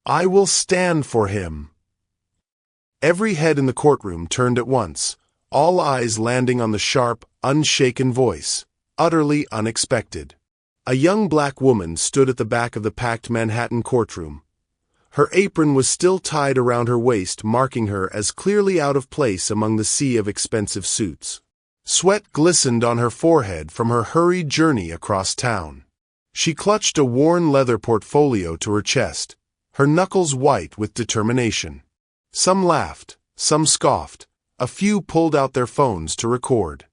I will stand for him." Every head in the courtroom turned at once, all eyes landing on the sharp, unshaken voice, utterly unexpected. A young black woman stood at the back of the packed Manhattan courtroom. Her apron was still tied around her waist, marking her as clearly out of place among the sea of expensive suits. Sweat glistened on her forehead from her hurried journey across town. She clutched a worn leather portfolio to her chest, her knuckles white with determination. Some laughed, some scoffed, a few pulled out their phones to record.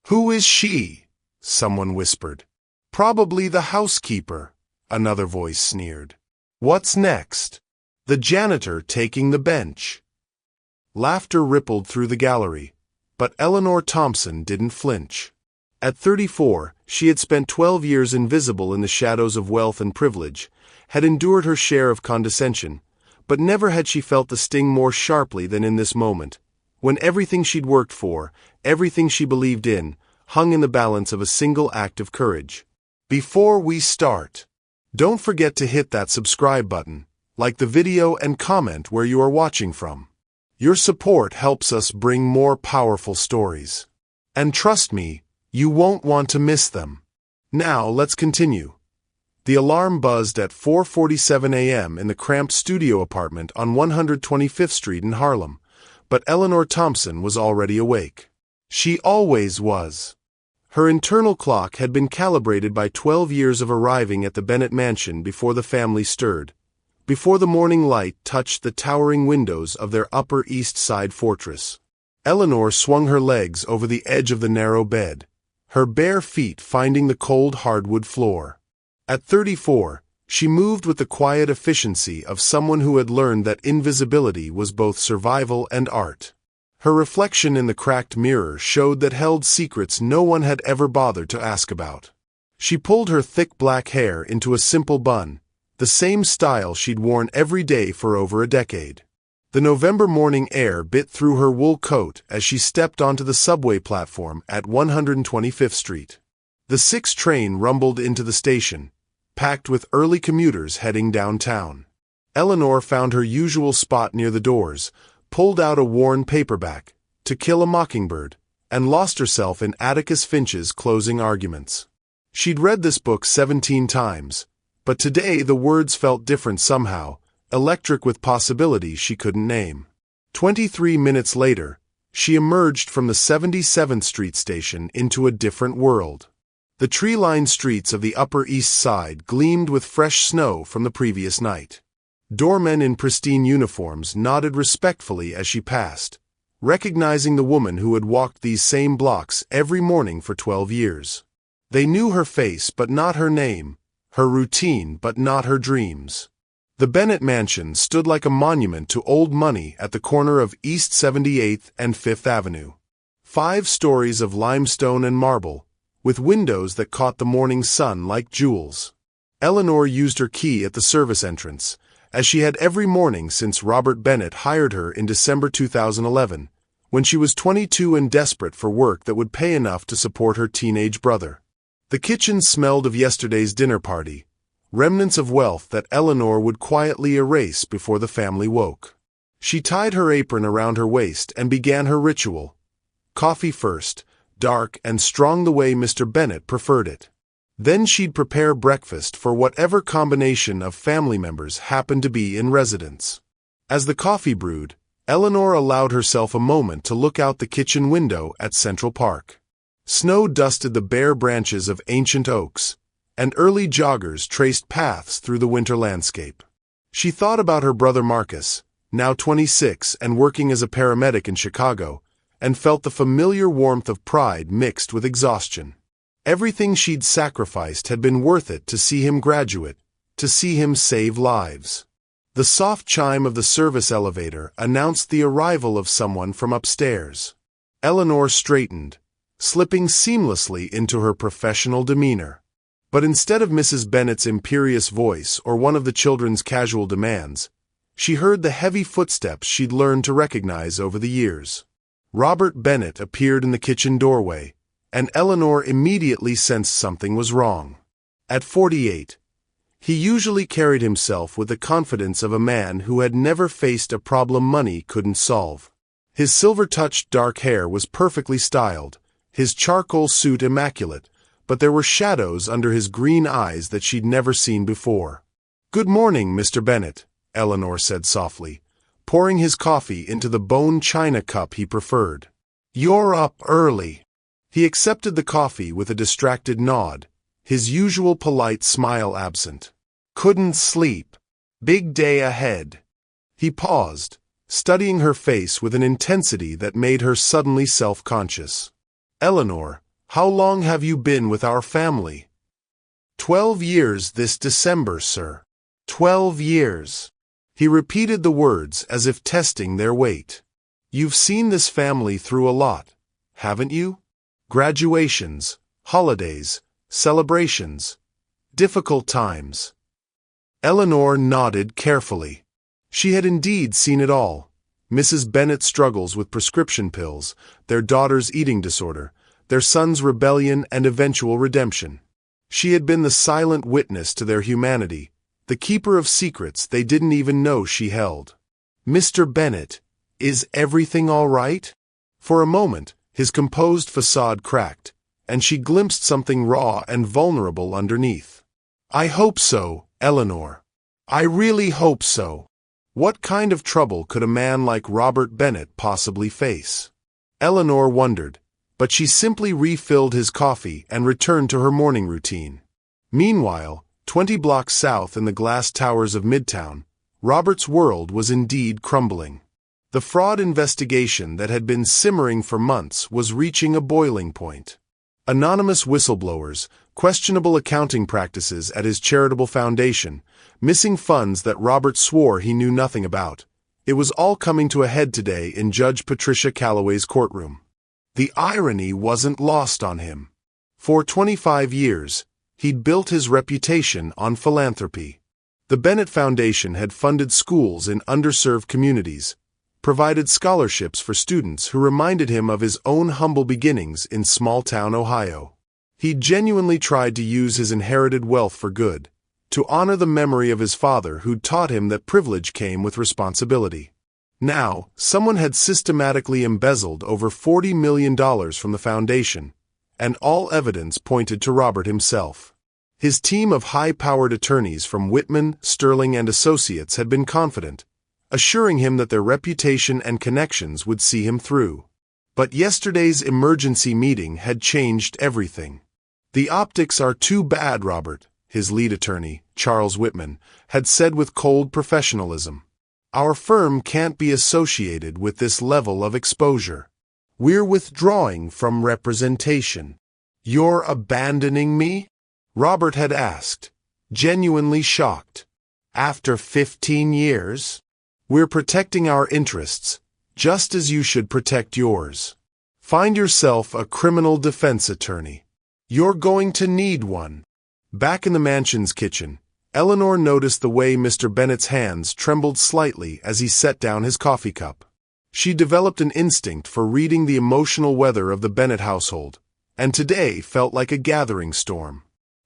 "Who is she?" someone whispered. "Probably the housekeeper," another voice sneered. "What's next?" "The janitor taking the bench." Laughter rippled through the gallery, but Eleanor Thompson didn't flinch. At 34, she had spent 12 years invisible in the shadows of wealth and privilege, had endured her share of condescension, but never had she felt the sting more sharply than in this moment, when everything she'd worked for, everything she believed in, hung in the balance of a single act of courage. Before we start, don't forget to hit that subscribe button, like the video, and comment where you are watching from. Your support helps us bring more powerful stories. And trust me, you won't want to miss them. Now let's continue. The alarm buzzed at 4:47 a.m. in the cramped studio apartment on 125th Street in Harlem, but Eleanor Thompson was already awake. She always was. Her internal clock had been calibrated by 12 years of arriving at the Bennett mansion before the family stirred, before the morning light touched the towering windows of their Upper East Side fortress. Eleanor swung her legs over the edge of the narrow bed, her bare feet finding the cold hardwood floor. At 34, she moved with the quiet efficiency of someone who had learned that invisibility was both survival and art. Her reflection in the cracked mirror showed that held secrets no one had ever bothered to ask about. She pulled her thick black hair into a simple bun, the same style she'd worn every day for over a decade. The November morning air bit through her wool coat as she stepped onto the subway platform at 125th Street. The 6 train rumbled into the station, packed with early commuters heading downtown. Eleanor found her usual spot near the doors, pulled out a worn paperback, To Kill a Mockingbird, and lost herself in Atticus Finch's closing arguments. She'd read this book 17 times, but today the words felt different somehow, electric with possibilities she couldn't name. 23 minutes later, she emerged from the 77th Street station into a different world. The tree-lined streets of the Upper East Side gleamed with fresh snow from the previous night. Doormen in pristine uniforms nodded respectfully as she passed, recognizing the woman who had walked these same blocks every morning for 12 years. They knew her face but not her name, her routine but not her dreams. The Bennett mansion stood like a monument to old money at the corner of East 78th and 5th Avenue. 5 stories of limestone and marble, with windows that caught the morning sun like jewels. Eleanor used her key at the service entrance, as she had every morning since Robert Bennett hired her in December 2011, when she was 22 and desperate for work that would pay enough to support her teenage brother. The kitchen smelled of yesterday's dinner party, remnants of wealth that Eleanor would quietly erase before the family woke. She tied her apron around her waist and began her ritual. Coffee first, dark and strong the way Mr. Bennett preferred it. Then she'd prepare breakfast for whatever combination of family members happened to be in residence. As the coffee brewed, Eleanor allowed herself a moment to look out the kitchen window at Central Park. Snow dusted the bare branches of ancient oaks, and early joggers traced paths through the winter landscape. She thought about her brother Marcus, now 26 and working as a paramedic in Chicago, and felt the familiar warmth of pride mixed with exhaustion. Everything she'd sacrificed had been worth it to see him graduate, to see him save lives. The soft chime of the service elevator announced the arrival of someone from upstairs. Eleanor straightened, slipping seamlessly into her professional demeanor. But instead of Mrs. Bennett's imperious voice or one of the children's casual demands, she heard the heavy footsteps she'd learned to recognize over the years. Robert Bennett appeared in the kitchen doorway, and Eleanor immediately sensed something was wrong. At 48, He usually carried himself with the confidence of a man who had never faced a problem money couldn't solve. His silver-touched dark hair was perfectly styled, his charcoal suit immaculate, but there were shadows under his green eyes that she'd never seen before. "Good morning, Mr. Bennet," Eleanor said softly, pouring his coffee into the bone china cup he preferred. "You're up early." He accepted the coffee with a distracted nod, his usual polite smile absent. "Couldn't sleep. Big day ahead." He paused, studying her face with an intensity that made her suddenly self-conscious. "Eleanor, how long have you been with our family?" 12 years this December, sir." 12 years. He repeated the words as if testing their weight. "You've seen this family through a lot, haven't you? Graduations, holidays, celebrations, difficult times." Eleanor nodded carefully. She had indeed seen it all. Mrs. Bennet's struggles with prescription pills, their daughter's eating disorder, their son's rebellion and eventual redemption. She had been the silent witness to their humanity, the keeper of secrets they didn't even know she held. "Mr. Bennet, is everything all right?" For a moment, his composed facade cracked, and she glimpsed something raw and vulnerable underneath. "I hope so, Eleanor. I really hope so." What kind of trouble could a man like Robert Bennet possibly face? Eleanor wondered, but she simply refilled his coffee and returned to her morning routine. Meanwhile, 20 blocks south in the glass towers of Midtown, Robert's world was indeed crumbling. The fraud investigation that had been simmering for months was reaching a boiling point. Anonymous whistleblowers, questionable accounting practices at his charitable foundation, missing funds that Robert swore he knew nothing about. It was all coming to a head today in Judge Patricia Calloway's courtroom. The irony wasn't lost on him. For 25 years, he'd built his reputation on philanthropy. The Bennett Foundation had funded schools in underserved communities, provided scholarships for students who reminded him of his own humble beginnings in small-town Ohio. He genuinely tried to use his inherited wealth for good, to honor the memory of his father who'd taught him that privilege came with responsibility. Now, someone had systematically embezzled over $40 million from the foundation, and all evidence pointed to Robert himself. His team of high-powered attorneys from Whitman, Sterling, and Associates had been confident, assuring him that their reputation and connections would see him through. But yesterday's emergency meeting had changed everything. "The optics are too bad, Robert," his lead attorney, Charles Whitman, had said with cold professionalism. "Our firm can't be associated with this level of exposure. We're withdrawing from representation." "You're abandoning me?" Robert had asked, genuinely shocked. "After 15 years? We're protecting our interests, just as you should protect yours. Find yourself a criminal defense attorney. You're going to need one." Back in the mansion's kitchen, Eleanor noticed the way Mr. Bennet's hands trembled slightly as he set down his coffee cup. She developed an instinct for reading the emotional weather of the Bennet household, and today felt like a gathering storm.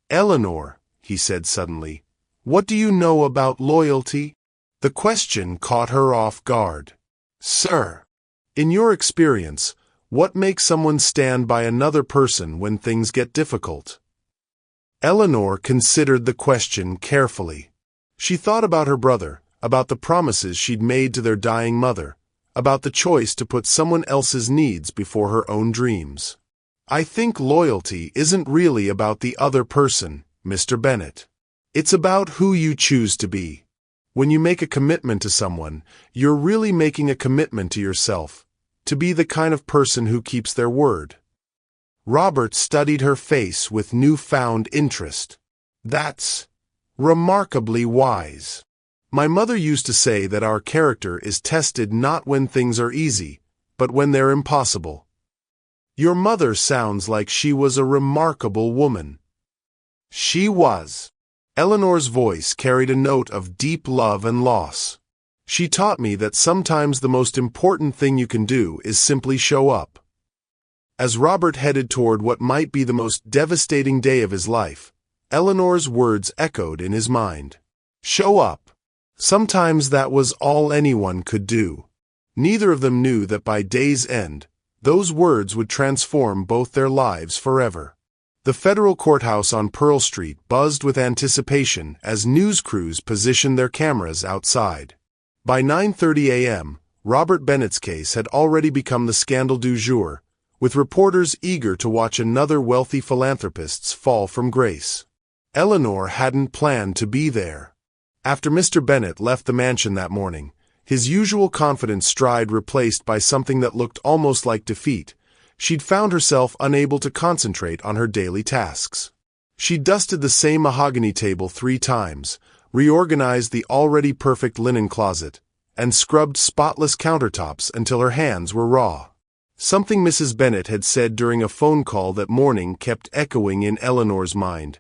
"Eleanor," he said suddenly, "what do you know about loyalty?" The question caught her off guard. "Sir, in your experience, what makes someone stand by another person when things get difficult?" Eleanor considered the question carefully. She thought about her brother, about the promises she'd made to their dying mother, about the choice to put someone else's needs before her own dreams. "I think loyalty isn't really about the other person, Mr. Bennet. It's about who you choose to be. When you make a commitment to someone, you're really making a commitment to yourself, to be the kind of person who keeps their word." Robert studied her face with newfound interest. "That's remarkably wise. My mother used to say that our character is tested not when things are easy, but when they're impossible." "Your mother sounds like she was a remarkable woman." "She was." Eleanor's voice carried a note of deep love and loss. "She taught me that sometimes the most important thing you can do is simply show up." As Robert headed toward what might be the most devastating day of his life, Eleanor's words echoed in his mind. Show up. Sometimes that was all anyone could do. Neither of them knew that by day's end, those words would transform both their lives forever. The federal courthouse on Pearl Street buzzed with anticipation as news crews positioned their cameras outside. By 9:30 a.m., Robert Bennett's case had already become the scandal du jour, with reporters eager to watch another wealthy philanthropist's fall from grace. Eleanor hadn't planned to be there. After Mr. Bennett left the mansion that morning, his usual confident stride replaced by something that looked almost like defeat, she'd found herself unable to concentrate on her daily tasks. She dusted the same mahogany table 3 times, reorganized the already perfect linen closet, and scrubbed spotless countertops until her hands were raw. Something Mrs. Bennett had said during a phone call that morning kept echoing in Eleanor's mind.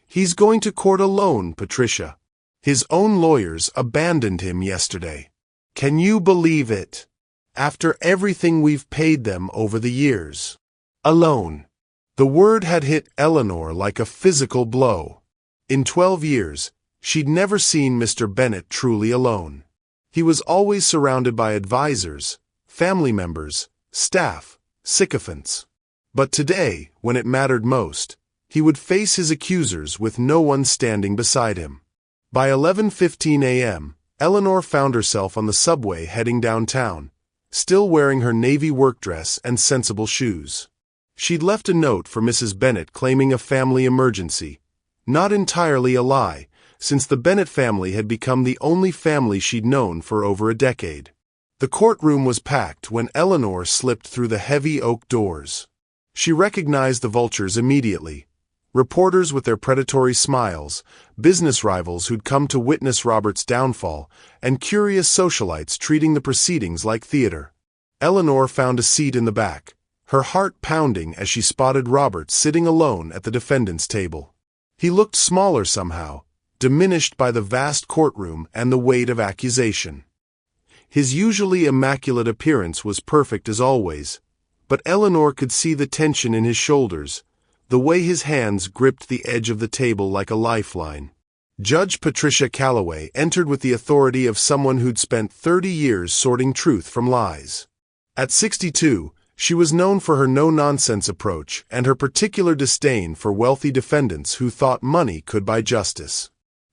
He's going to court alone, Patricia. His own lawyers abandoned him yesterday. Can you believe it? After everything we've paid them over the years. Alone. The word had hit Eleanor like a physical blow. In 12 years, she'd never seen Mr. Bennett truly alone. He was always surrounded by advisors, family members, staff, sycophants. But today, when it mattered most, he would face his accusers with no one standing beside him. By 11:15 a.m., Eleanor found herself on the subway heading downtown, still wearing her navy work dress and sensible shoes. She'd left a note for Mrs. Bennett claiming a family emergency, not entirely a lie, since the Bennett family had become the only family she'd known for over a decade. The courtroom was packed when Eleanor slipped through the heavy oak doors. She recognized the vultures immediately. Reporters with their predatory smiles, business rivals who'd come to witness Robert's downfall, and curious socialites treating the proceedings like theater. Eleanor found a seat in the back, her heart pounding as she spotted Robert sitting alone at the defendant's table. He looked smaller somehow, diminished by the vast courtroom and the weight of accusation. His usually immaculate appearance was perfect as always, but Eleanor could see the tension in his shoulders, the way his hands gripped the edge of the table like a lifeline. Judge Patricia Calloway entered with the authority of someone who'd spent 30 years sorting truth from lies. At 62, she was known for her no-nonsense approach and her particular disdain for wealthy defendants who thought money could buy justice.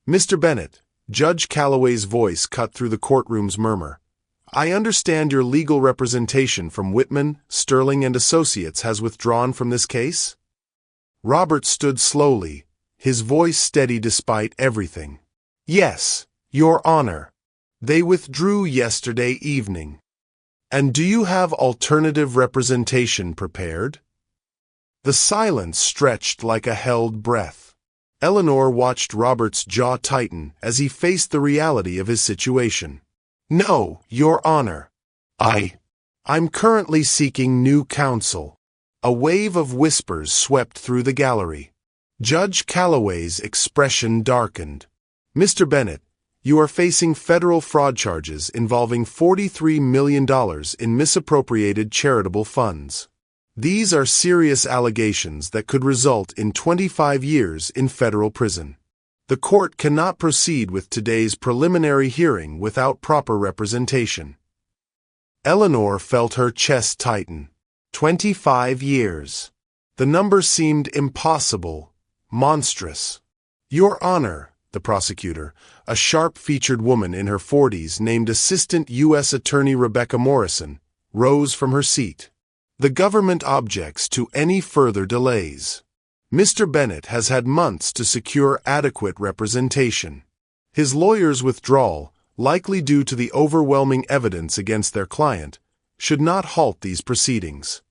Mr. Bennett, Judge Calloway's voice cut through the courtroom's murmur. I understand your legal representation from Whitman, Sterling and Associates has withdrawn from this case? Robert stood slowly, his voice steady despite everything. Yes, Your Honor. They withdrew yesterday evening. And do you have alternative representation prepared? The silence stretched like a held breath. Eleanor watched Robert's jaw tighten as he faced the reality of his situation. No, Your Honor. I'm currently seeking new counsel. A wave of whispers swept through the gallery. Judge Calloway's expression darkened. Mr. Bennett, you are facing federal fraud charges involving $43 million in misappropriated charitable funds. These are serious allegations that could result in 25 years in federal prison. The court cannot proceed with today's preliminary hearing without proper representation. Eleanor felt her chest tighten. 25 years. The number seemed impossible, monstrous. Your Honor, the prosecutor, a sharp-featured woman in her 40s named Assistant U.S. Attorney Rebecca Morrison, rose from her seat. The government objects to any further delays. Mr. Bennett has had months to secure adequate representation. His lawyer's withdrawal, likely due to the overwhelming evidence against their client, should not halt these proceedings.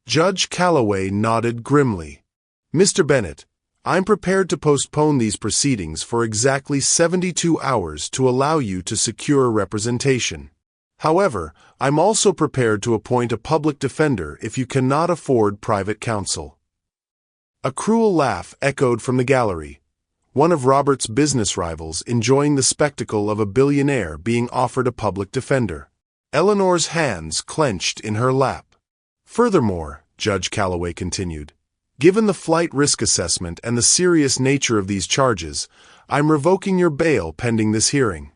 Judge Calloway nodded grimly. Mr. Bennett, I'm prepared to postpone these proceedings for exactly 72 hours to allow you to secure representation. However, I'm also prepared to appoint a public defender if you cannot afford private counsel. A cruel laugh echoed from the gallery, one of Robert's business rivals enjoying the spectacle of a billionaire being offered a public defender. Eleanor's hands clenched in her lap. Furthermore, Judge Calloway continued, Given the flight risk assessment and the serious nature of these charges, I'm revoking your bail pending this hearing.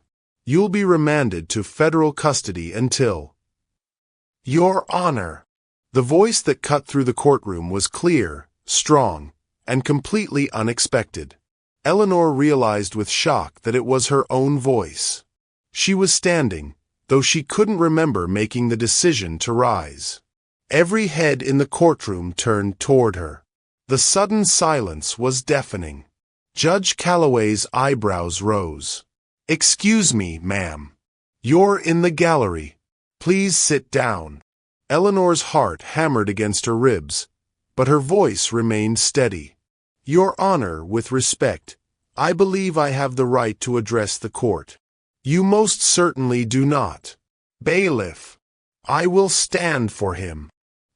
You'll be remanded to federal custody until— Your Honor. The voice that cut through the courtroom was clear, strong, and completely unexpected. Eleanor realized with shock that it was her own voice. She was standing, though she couldn't remember making the decision to rise. Every head in the courtroom turned toward her. The sudden silence was deafening. Judge Calloway's eyebrows rose. "Excuse me, ma'am. You're in the gallery. Please sit down." Eleanor's heart hammered against her ribs, but her voice remained steady. "Your Honor, with respect, I believe I have the right to address the court." "You most certainly do not. Bailiff, I will stand for him."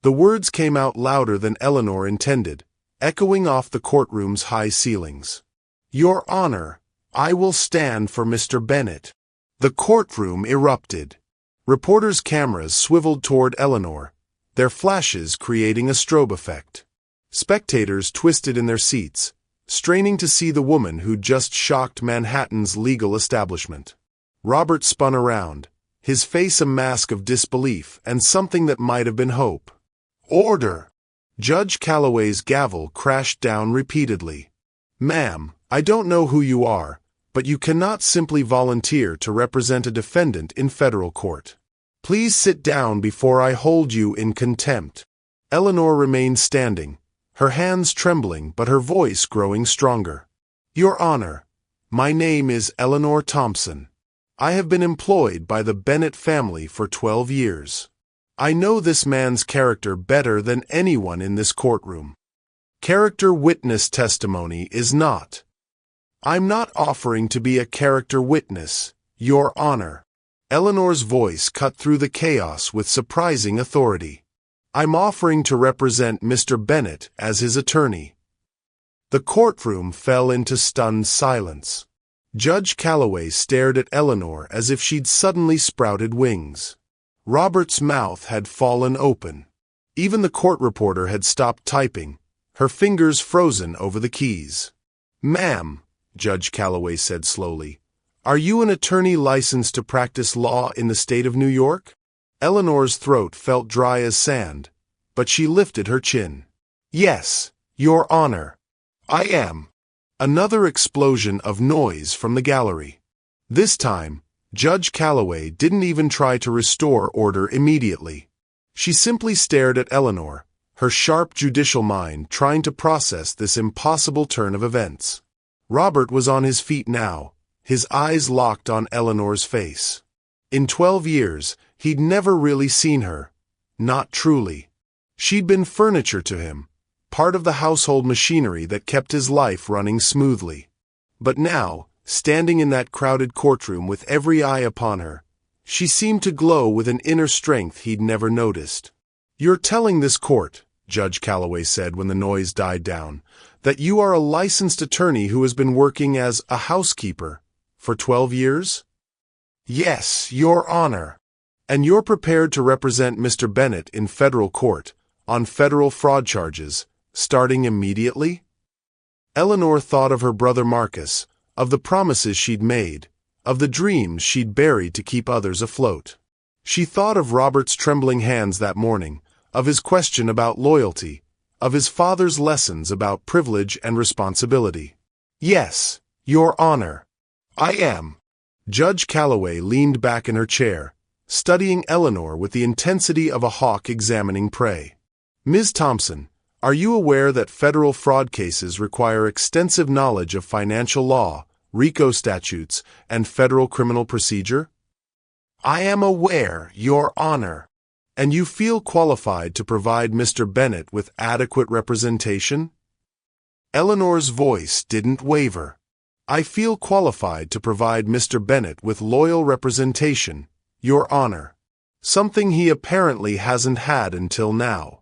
The words came out louder than Eleanor intended, echoing off the courtroom's high ceilings. "Your Honor, I will stand for Mr. Bennett." The courtroom erupted. Reporters' cameras swiveled toward Eleanor, their flashes creating a strobe effect. Spectators twisted in their seats, straining to see the woman who'd just shocked Manhattan's legal establishment. Robert spun around, his face a mask of disbelief and something that might have been hope. "Order!" Judge Calloway's gavel crashed down repeatedly. "Ma'am, I don't know who you are, but you cannot simply volunteer to represent a defendant in federal court. Please sit down before I hold you in contempt." Eleanor remained standing, her hands trembling but her voice growing stronger. "Your Honor, my name is Eleanor Thompson. I have been employed by the Bennett family for 12 years. I know this man's character better than anyone in this courtroom. Character witness testimony is not. I'm not offering to be a character witness, Your Honor." Eleanor's voice cut through the chaos with surprising authority. "I'm offering to represent Mr. Bennett as his attorney." The courtroom fell into stunned silence. Judge Calloway stared at Eleanor as if she'd suddenly sprouted wings. Robert's mouth had fallen open. Even the court reporter had stopped typing, her fingers frozen over the keys. "Ma'am," Judge Calloway said slowly, "are you an attorney licensed to practice law in the state of New York?" Eleanor's throat felt dry as sand, but she lifted her chin. "Yes, Your Honor, I am." Another explosion of noise from the gallery. This time, Judge Calloway didn't even try to restore order immediately. She simply stared at Eleanor, her sharp judicial mind trying to process this impossible turn of events. Robert was on his feet now, his eyes locked on Eleanor's face. In 12 years, he'd never really seen her. Not truly. She'd been furniture to him, part of the household machinery that kept his life running smoothly. But now, standing in that crowded courtroom with every eye upon her, she seemed to glow with an inner strength he'd never noticed. "You're telling this court," Judge Calloway said when the noise died down, "that you are a licensed attorney who has been working as a housekeeper for 12 years? "Yes, Your Honor." "And you're prepared to represent Mr. Bennett in federal court, on federal fraud charges, starting immediately?" Eleanor thought of her brother Marcus, of the promises she'd made, of the dreams she'd buried to keep others afloat. She thought of Robert's trembling hands that morning, of his question about loyalty, of his father's lessons about privilege and responsibility. "Yes, Your Honor, I am." Judge Calloway leaned back in her chair, studying Eleanor with the intensity of a hawk examining prey. "Ms. Thompson, are you aware that federal fraud cases require extensive knowledge of financial law, RICO statutes, and federal criminal procedure?" "I am aware, Your Honor." "And you feel qualified to provide Mr. Bennett with adequate representation?" Eleanor's voice didn't waver. "I feel qualified to provide Mr. Bennett with loyal representation, Your Honor. Something he apparently hasn't had until now."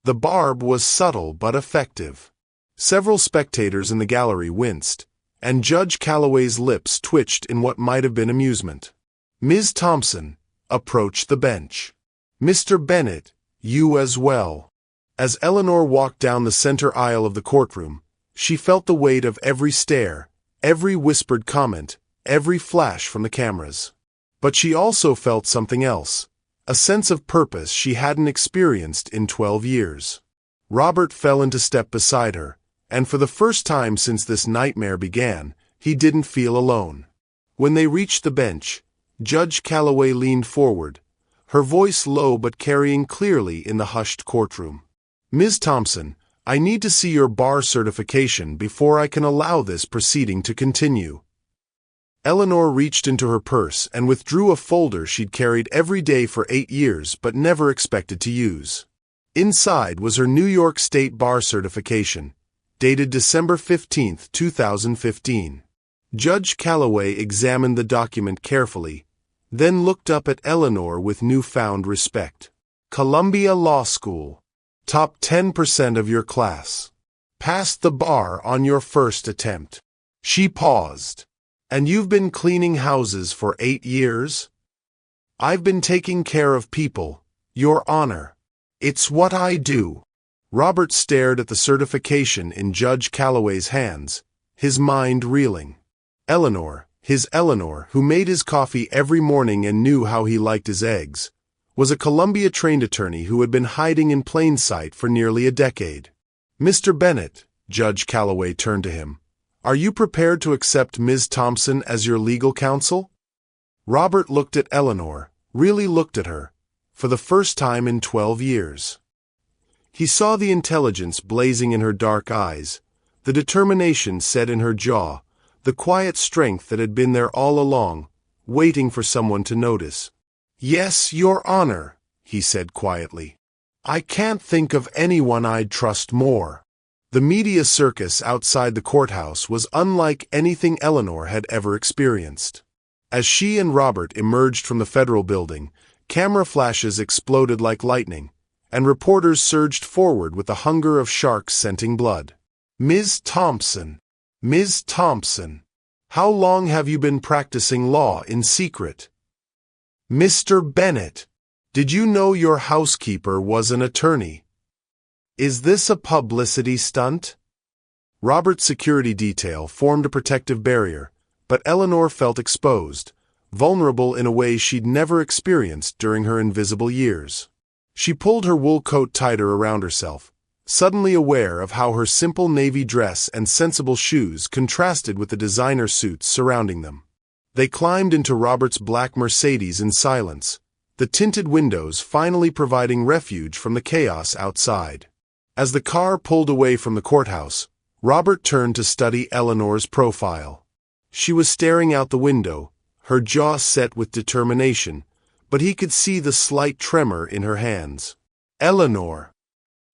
The barb was subtle but effective. Several spectators in the gallery winced, and Judge Calloway's lips twitched in what might have been amusement. "Ms. Thompson, approach the bench. Mr. Bennett, you as well." As Eleanor walked down the center aisle of the courtroom, she felt the weight of every stare, every whispered comment, every flash from the cameras. But she also felt something else, a sense of purpose she hadn't experienced in 12 years. Robert fell into step beside her, and for the first time since this nightmare began, he didn't feel alone. When they reached the bench, Judge Calloway leaned forward, her voice low but carrying clearly in the hushed courtroom. "Ms. Thompson, I need to see your bar certification before I can allow this proceeding to continue." Eleanor reached into her purse and withdrew a folder she'd carried every day for 8 years but never expected to use. Inside was her New York State bar certification, dated December 15, 2015. Judge Calloway examined the document carefully, then looked up at Eleanor with newfound respect. "Columbia Law School. Top 10% of your class. Passed the bar on your first attempt." She paused. "And you've been cleaning houses for 8 years?" "I've been taking care of people, Your Honor. It's what I do." Robert stared at the certification in Judge Calloway's hands, his mind reeling. Eleanor, his Eleanor, who made his coffee every morning and knew how he liked his eggs, was a Columbia-trained attorney who had been hiding in plain sight for nearly a decade. "Mr. Bennett," Judge Calloway turned to him, "are you prepared to accept Ms. Thompson as your legal counsel?" Robert looked at Eleanor, really looked at her, for the first time in 12 years. He saw the intelligence blazing in her dark eyes, the determination set in her jaw, the quiet strength that had been there all along, waiting for someone to notice. "Yes, Your Honor," he said quietly. "I can't think of anyone I'd trust more." The media circus outside the courthouse was unlike anything Eleanor had ever experienced. As she and Robert emerged from the federal building, camera flashes exploded like lightning, and reporters surged forward with the hunger of sharks scenting blood. "Ms. Thompson, Ms. Thompson, how long have you been practicing law in secret?" "Mr. Bennett, did you know your housekeeper was an attorney? Is this a publicity stunt?" Robert's security detail formed a protective barrier, but Eleanor felt exposed, vulnerable in a way she'd never experienced during her invisible years. She pulled her wool coat tighter around herself, suddenly aware of how her simple navy dress and sensible shoes contrasted with the designer suits surrounding them. They climbed into Robert's black Mercedes in silence, the tinted windows finally providing refuge from the chaos outside. As the car pulled away from the courthouse, Robert turned to study Eleanor's profile. She was staring out the window, her jaw set with determination, but he could see the slight tremor in her hands. "Eleanor."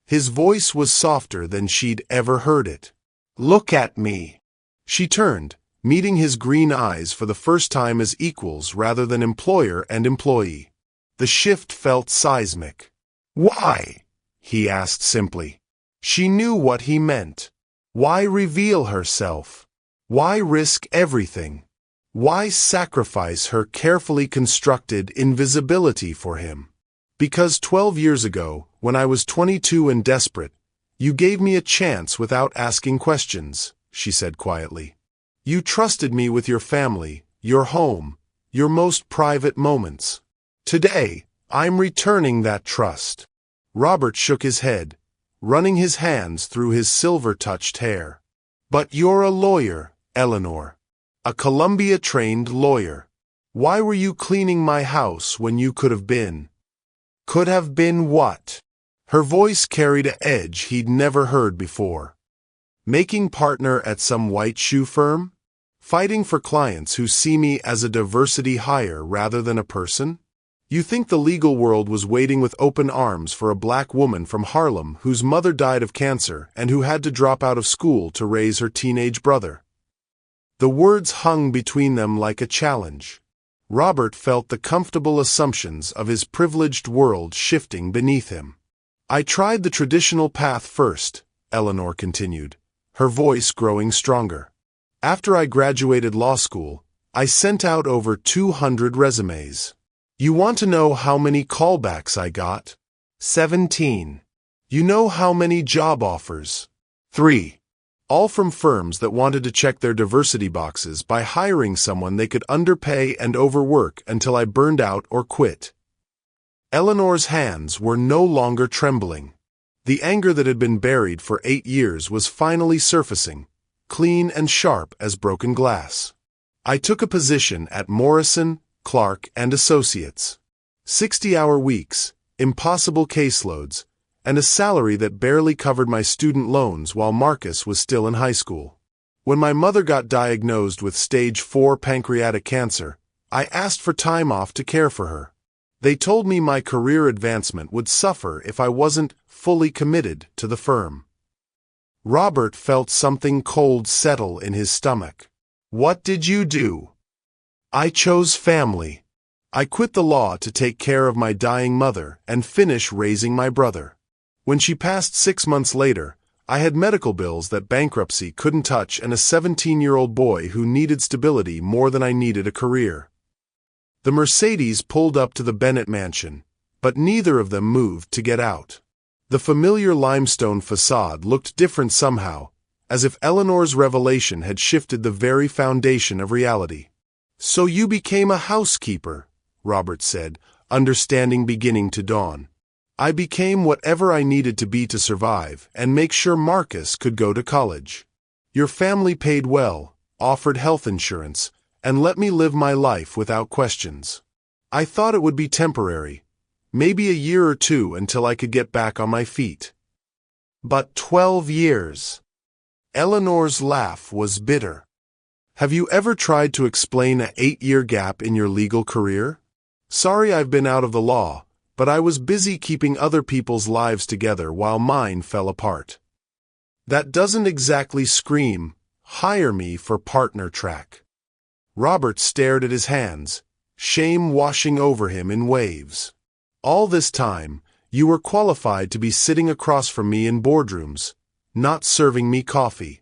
His voice was softer than she'd ever heard it. "Look at me." She turned, meeting his green eyes for the first time as equals rather than employer and employee. The shift felt seismic. "Why?" he asked simply. She knew what he meant. Why reveal herself? Why risk everything? Why sacrifice her carefully constructed invisibility for him? "Because 12 years ago, when I was 22 and desperate, you gave me a chance without asking questions," she said quietly. "You trusted me with your family, your home, your most private moments. Today, I'm returning that trust." Robert shook his head, running his hands through his silver-touched hair. "But you're a lawyer, Eleanor. A Columbia-trained lawyer. Why were you cleaning my house when you could have been?" "Could have been what?" Her voice carried an edge he'd never heard before. "Making partner at some white shoe firm? Fighting for clients who see me as a diversity hire rather than a person? You think the legal world was waiting with open arms for a black woman from Harlem whose mother died of cancer and who had to drop out of school to raise her teenage brother?" The words hung between them like a challenge. Robert felt the comfortable assumptions of his privileged world shifting beneath him. "I tried the traditional path first," Eleanor continued, her voice growing stronger. "After I graduated law school, I sent out over 200 resumes. You want to know how many callbacks I got? 17. You know how many job offers? 3. All from firms that wanted to check their diversity boxes by hiring someone they could underpay and overwork until I burned out or quit. Eleanor's hands were no longer trembling. The anger that had been buried for 8 years was finally surfacing, clean and sharp as broken glass. I took a position at Morrison, Clark and Associates. 60-hour weeks, impossible caseloads, and a salary that barely covered my student loans while Marcus was still in high school. When my mother got diagnosed with stage 4 pancreatic cancer, I asked for time off to care for her. They told me my career advancement would suffer if I wasn't fully committed to the firm. Robert felt something cold settle in his stomach. What did you do? I chose family. I quit the law to take care of my dying mother and finish raising my brother. When she passed 6 months later, I had medical bills that bankruptcy couldn't touch and a 17-year-old boy who needed stability more than I needed a career. The Mercedes pulled up to the Bennett mansion, but neither of them moved to get out. The familiar limestone facade looked different somehow, as if Eleanor's revelation had shifted the very foundation of reality. So you became a housekeeper, Robert said, understanding beginning to dawn. I became whatever I needed to be to survive and make sure Marcus could go to college. Your family paid well, offered health insurance, and let me live my life without questions. I thought it would be temporary, maybe a year or 2 until I could get back on my feet. But 12 years. Eleanor's laugh was bitter. Have you ever tried to explain an 8-year gap in your legal career? Sorry I've been out of the law, but I was busy keeping other people's lives together while mine fell apart. That doesn't exactly scream, hire me for partner track. Robert stared at his hands, shame washing over him in waves. All this time, you were qualified to be sitting across from me in boardrooms, not serving me coffee.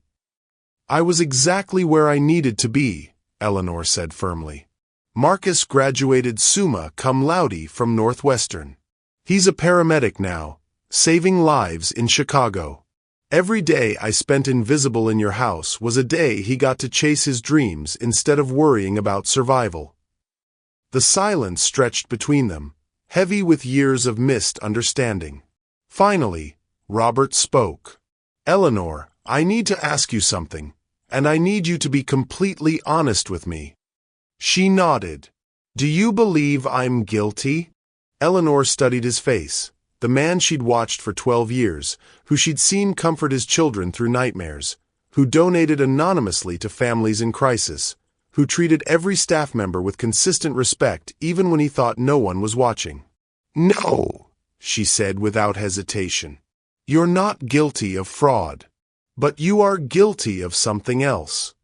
I was exactly where I needed to be, Eleanor said firmly. Marcus graduated summa cum laude from Northwestern. He's a paramedic now, saving lives in Chicago. Every day I spent invisible in your house was a day he got to chase his dreams instead of worrying about survival. The silence stretched between them, heavy with years of missed understanding. Finally, Robert spoke. Eleanor, I need to ask you something, and I need you to be completely honest with me. She nodded. Do you believe I'm guilty? Eleanor studied his face. The man she'd watched for 12 years, who she'd seen comfort his children through nightmares, who donated anonymously to families in crisis, who treated every staff member with consistent respect even when he thought no one was watching. No, she said without hesitation. You're not guilty of fraud, but you are guilty of something else.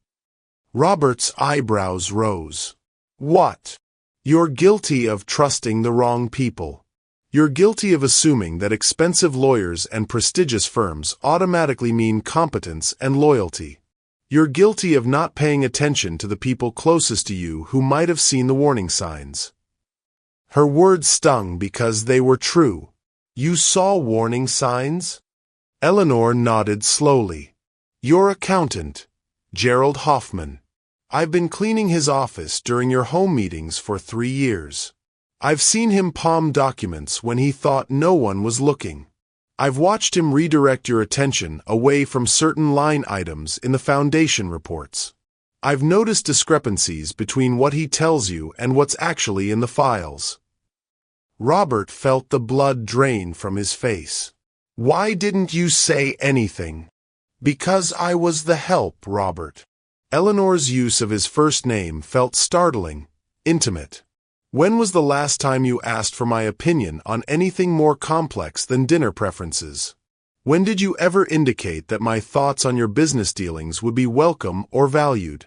Robert's eyebrows rose. What? You're guilty of trusting the wrong people. You're guilty of assuming that expensive lawyers and prestigious firms automatically mean competence and loyalty. You're guilty of not paying attention to the people closest to you who might have seen the warning signs. Her words stung because they were true. You saw warning signs? Eleanor nodded slowly. Your accountant, Gerald Hoffman. I've been cleaning his office during your home meetings for 3 years. I've seen him palm documents when he thought no one was looking. I've watched him redirect your attention away from certain line items in the foundation reports. I've noticed discrepancies between what he tells you and what's actually in the files. Robert felt the blood drain from his face. Why didn't you say anything? Because I was the help, Robert. Eleanor's use of his first name felt startling, intimate. When was the last time you asked for my opinion on anything more complex than dinner preferences? When did you ever indicate that my thoughts on your business dealings would be welcome or valued?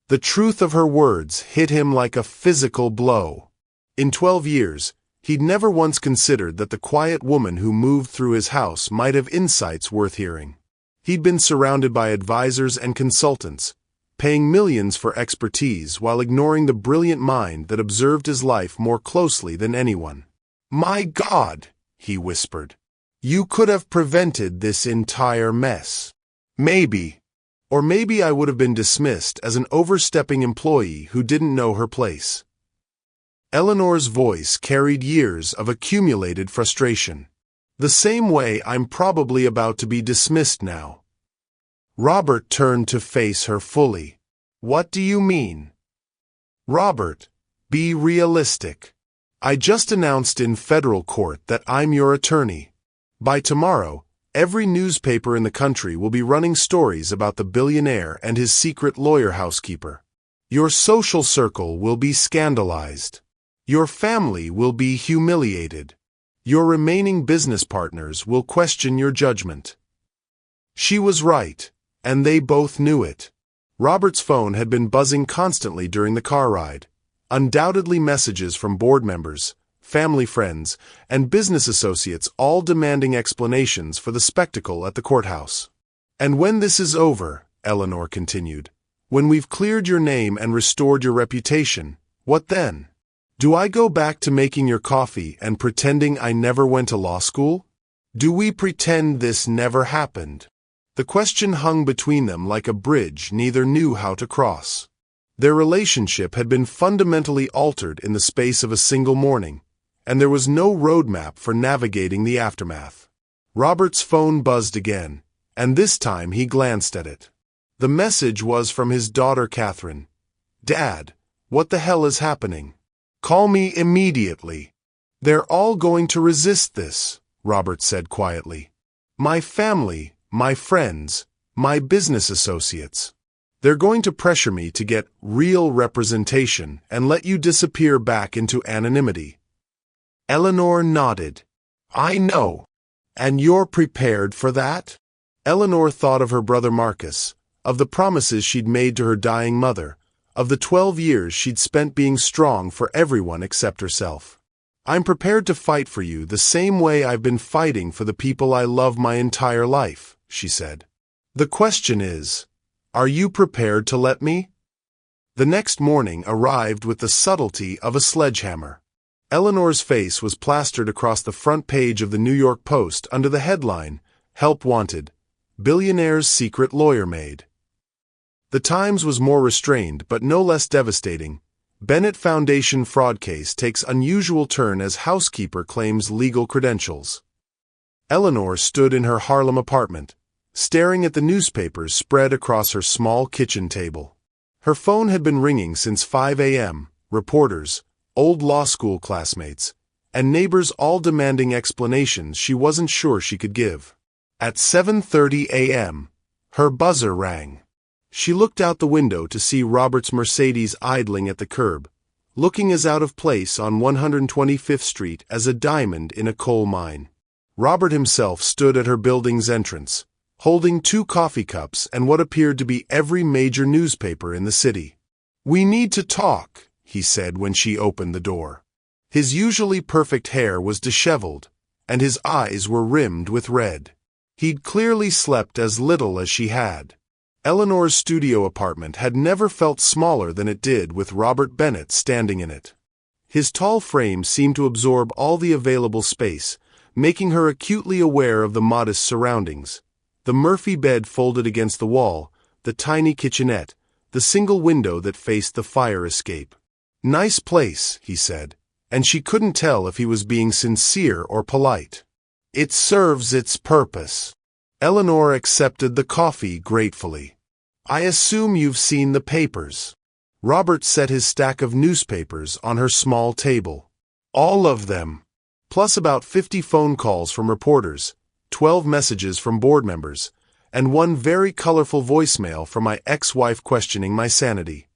The truth of her words hit him like a physical blow. In 12 years, he'd never once considered that the quiet woman who moved through his house might have insights worth hearing. He'd been surrounded by advisors and consultants, paying millions for expertise while ignoring the brilliant mind that observed his life more closely than anyone. My God, he whispered. You could have prevented this entire mess. Maybe. Or maybe I would have been dismissed as an overstepping employee who didn't know her place. Eleanor's voice carried years of accumulated frustration. The same way I'm probably about to be dismissed now. Robert turned to face her fully. What do you mean? Robert, be realistic. I just announced in federal court that I'm your attorney. By tomorrow, every newspaper in the country will be running stories about the billionaire and his secret lawyer housekeeper. Your social circle will be scandalized. Your family will be humiliated. Your remaining business partners will question your judgment. She was right, and they both knew it. Robert's phone had been buzzing constantly during the car ride. Undoubtedly messages from board members, family friends, and business associates all demanding explanations for the spectacle at the courthouse. And when this is over, Eleanor continued, when we've cleared your name and restored your reputation, what then? Do I go back to making your coffee and pretending I never went to law school? Do we pretend this never happened? The question hung between them like a bridge neither knew how to cross. Their relationship had been fundamentally altered in the space of a single morning, and there was no roadmap for navigating the aftermath. Robert's phone buzzed again, and this time he glanced at it. The message was from his daughter Catherine. Dad, what the hell is happening? Call me immediately. They're all going to resist this, Robert said quietly. My family, my friends, my business associates. They're going to pressure me to get real representation and let you disappear back into anonymity. Eleanor nodded. I know. And you're prepared for that? Eleanor thought of her brother Marcus, of the promises she'd made to her dying mother, of the 12 years she'd spent being strong for everyone except herself. I'm prepared to fight for you the same way I've been fighting for the people I love my entire life, she said. The question is, are you prepared to let me? The next morning arrived with the subtlety of a sledgehammer. Eleanor's face was plastered across the front page of the New York Post under the headline, Help Wanted, Billionaire's Secret Lawyer Maid. The Times was more restrained but no less devastating. Bennett Foundation fraud case takes unusual turn as housekeeper claims legal credentials. Eleanor stood in her Harlem apartment, staring at the newspapers spread across her small kitchen table. Her phone had been ringing since 5 a.m., reporters, old law school classmates, and neighbors all demanding explanations she wasn't sure she could give. At 7:30 a.m., her buzzer rang. She looked out the window to see Robert's Mercedes idling at the curb, looking as out of place on 125th Street as a diamond in a coal mine. Robert himself stood at her building's entrance, holding 2 coffee cups and what appeared to be every major newspaper in the city. We need to talk, he said when she opened the door. His usually perfect hair was disheveled, and his eyes were rimmed with red. He'd clearly slept as little as she had. Eleanor's studio apartment had never felt smaller than it did with Robert Bennett standing in it. His tall frame seemed to absorb all the available space, making her acutely aware of the modest surroundings. The Murphy bed folded against the wall, the tiny kitchenette, the single window that faced the fire escape. Nice place, he said, and she couldn't tell if he was being sincere or polite. It serves its purpose. Eleanor accepted the coffee gratefully. I assume you've seen the papers. Robert set his stack of newspapers on her small table. All of them. Plus about 50 phone calls from reporters, 12 messages from board members, and 1 very colorful voicemail from my ex-wife questioning my sanity.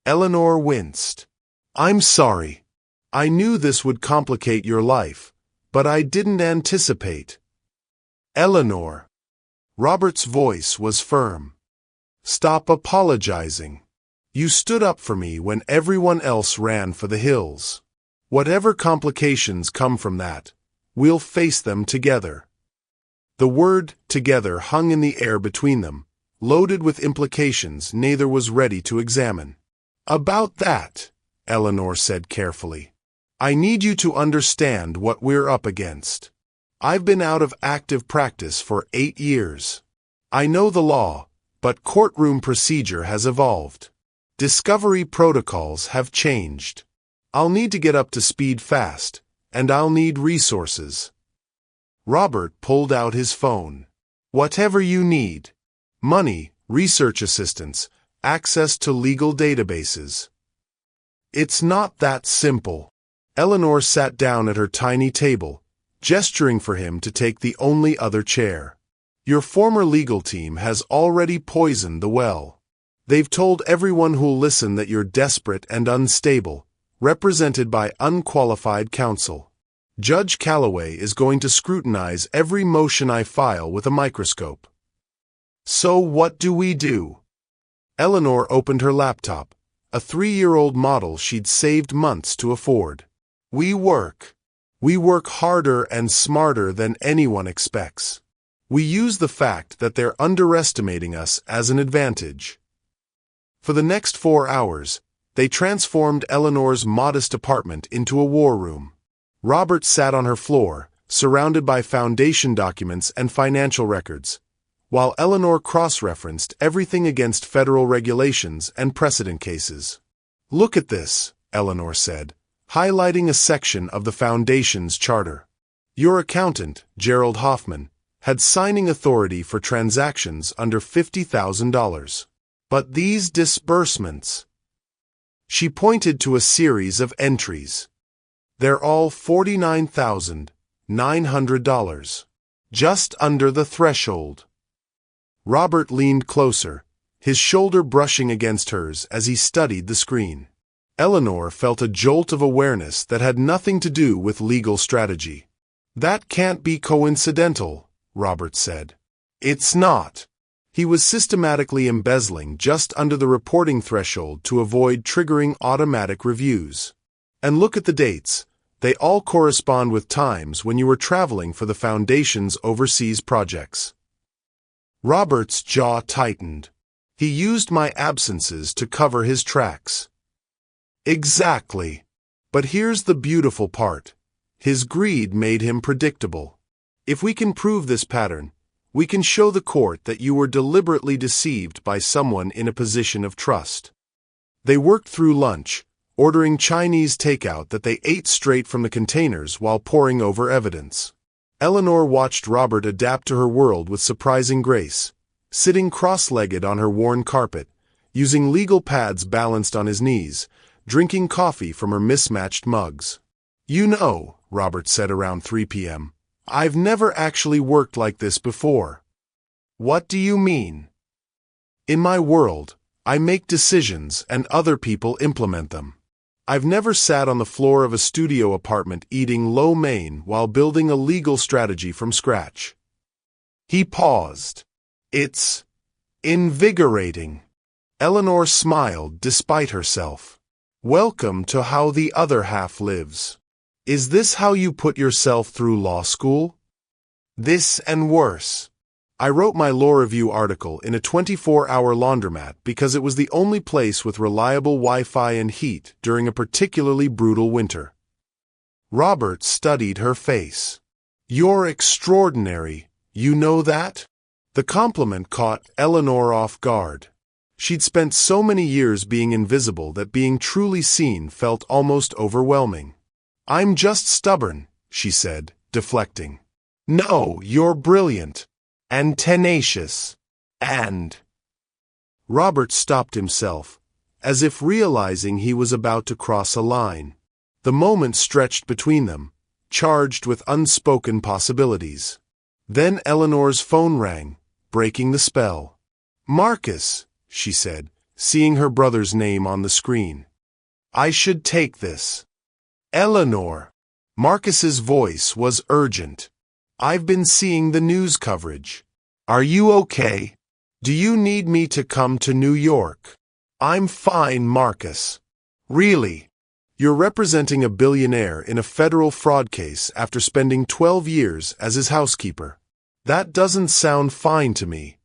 Eleanor winced. I'm sorry. I knew this would complicate your life, but I didn't anticipate. Eleanor. Robert's voice was firm. Stop apologizing. You stood up for me when everyone else ran for the hills. Whatever complications come from that, we'll face them together. The word together hung in the air between them, loaded with implications neither was ready to examine. About that, Eleanor said carefully, I need you to understand what we're up against. I've been out of active practice for 8 years. I know the law, but courtroom procedure has evolved. Discovery protocols have changed. I'll need to get up to speed fast, and I'll need resources. Robert pulled out his phone. Whatever you need. Money, research assistants, access to legal databases. It's not that simple. Eleanor sat down at her tiny table, gesturing for him to take the only other chair. Your former legal team has already poisoned the well. They've told everyone who'll listen that you're desperate and unstable, represented by unqualified counsel. Judge Calloway is going to scrutinize every motion I file with a microscope. So what do we do? Eleanor opened her laptop, a 3-year-old model she'd saved months to afford. We work. We work harder and smarter than anyone expects. We use the fact that they're underestimating us as an advantage. For the next 4 hours, they transformed Eleanor's modest apartment into a war room. Robert sat on her floor, surrounded by foundation documents and financial records, while Eleanor cross-referenced everything against federal regulations and precedent cases. Look at this, Eleanor said, highlighting a section of the Foundation's charter. Your accountant, Gerald Hoffman, had signing authority for transactions under $50,000. But these disbursements... She pointed to a series of entries. They're all $49,900. Just under the threshold. Robert leaned closer, his shoulder brushing against hers as he studied the screen. Eleanor felt a jolt of awareness that had nothing to do with legal strategy. That can't be coincidental, Robert said. It's not. He was systematically embezzling just under the reporting threshold to avoid triggering automatic reviews. And look at the dates. They all correspond with times when you were traveling for the Foundation's overseas projects. Robert's jaw tightened. He used my absences to cover his tracks. Exactly. But here's the beautiful part. His greed made him predictable. If we can prove this pattern, we can show the court that you were deliberately deceived by someone in a position of trust. They worked through lunch, ordering Chinese takeout that they ate straight from the containers while poring over evidence. Eleanor watched Robert adapt to her world with surprising grace, sitting cross-legged on her worn carpet, using legal pads balanced on his knees, drinking coffee from her mismatched mugs. You know, Robert said around 3 p.m., I've never actually worked like this before. What do you mean? In my world, I make decisions and other people implement them. I've never sat on the floor of a studio apartment eating lo mein while building a legal strategy from scratch. He paused. It's invigorating. Eleanor smiled despite herself. Welcome to how the other half lives. Is this how you put yourself through law school? This and worse. I wrote my law review article in a 24-hour laundromat because it was the only place with reliable Wi-Fi and heat during a particularly brutal winter. Robert studied her face. You're extraordinary, you know that? The compliment caught Eleanor off guard. She'd spent so many years being invisible that being truly seen felt almost overwhelming. I'm just stubborn, she said, deflecting. No, you're brilliant. And tenacious. And... Robert stopped himself, as if realizing he was about to cross a line. The moment stretched between them, charged with unspoken possibilities. Then Eleanor's phone rang, breaking the spell. Marcus, she said, seeing her brother's name on the screen. I should take this. Eleanor. Marcus's voice was urgent. I've been seeing the news coverage. Are you okay? Do you need me to come to New York? I'm fine, Marcus. Really? You're representing a billionaire in a federal fraud case after spending 12 years as his housekeeper. That doesn't sound fine to me.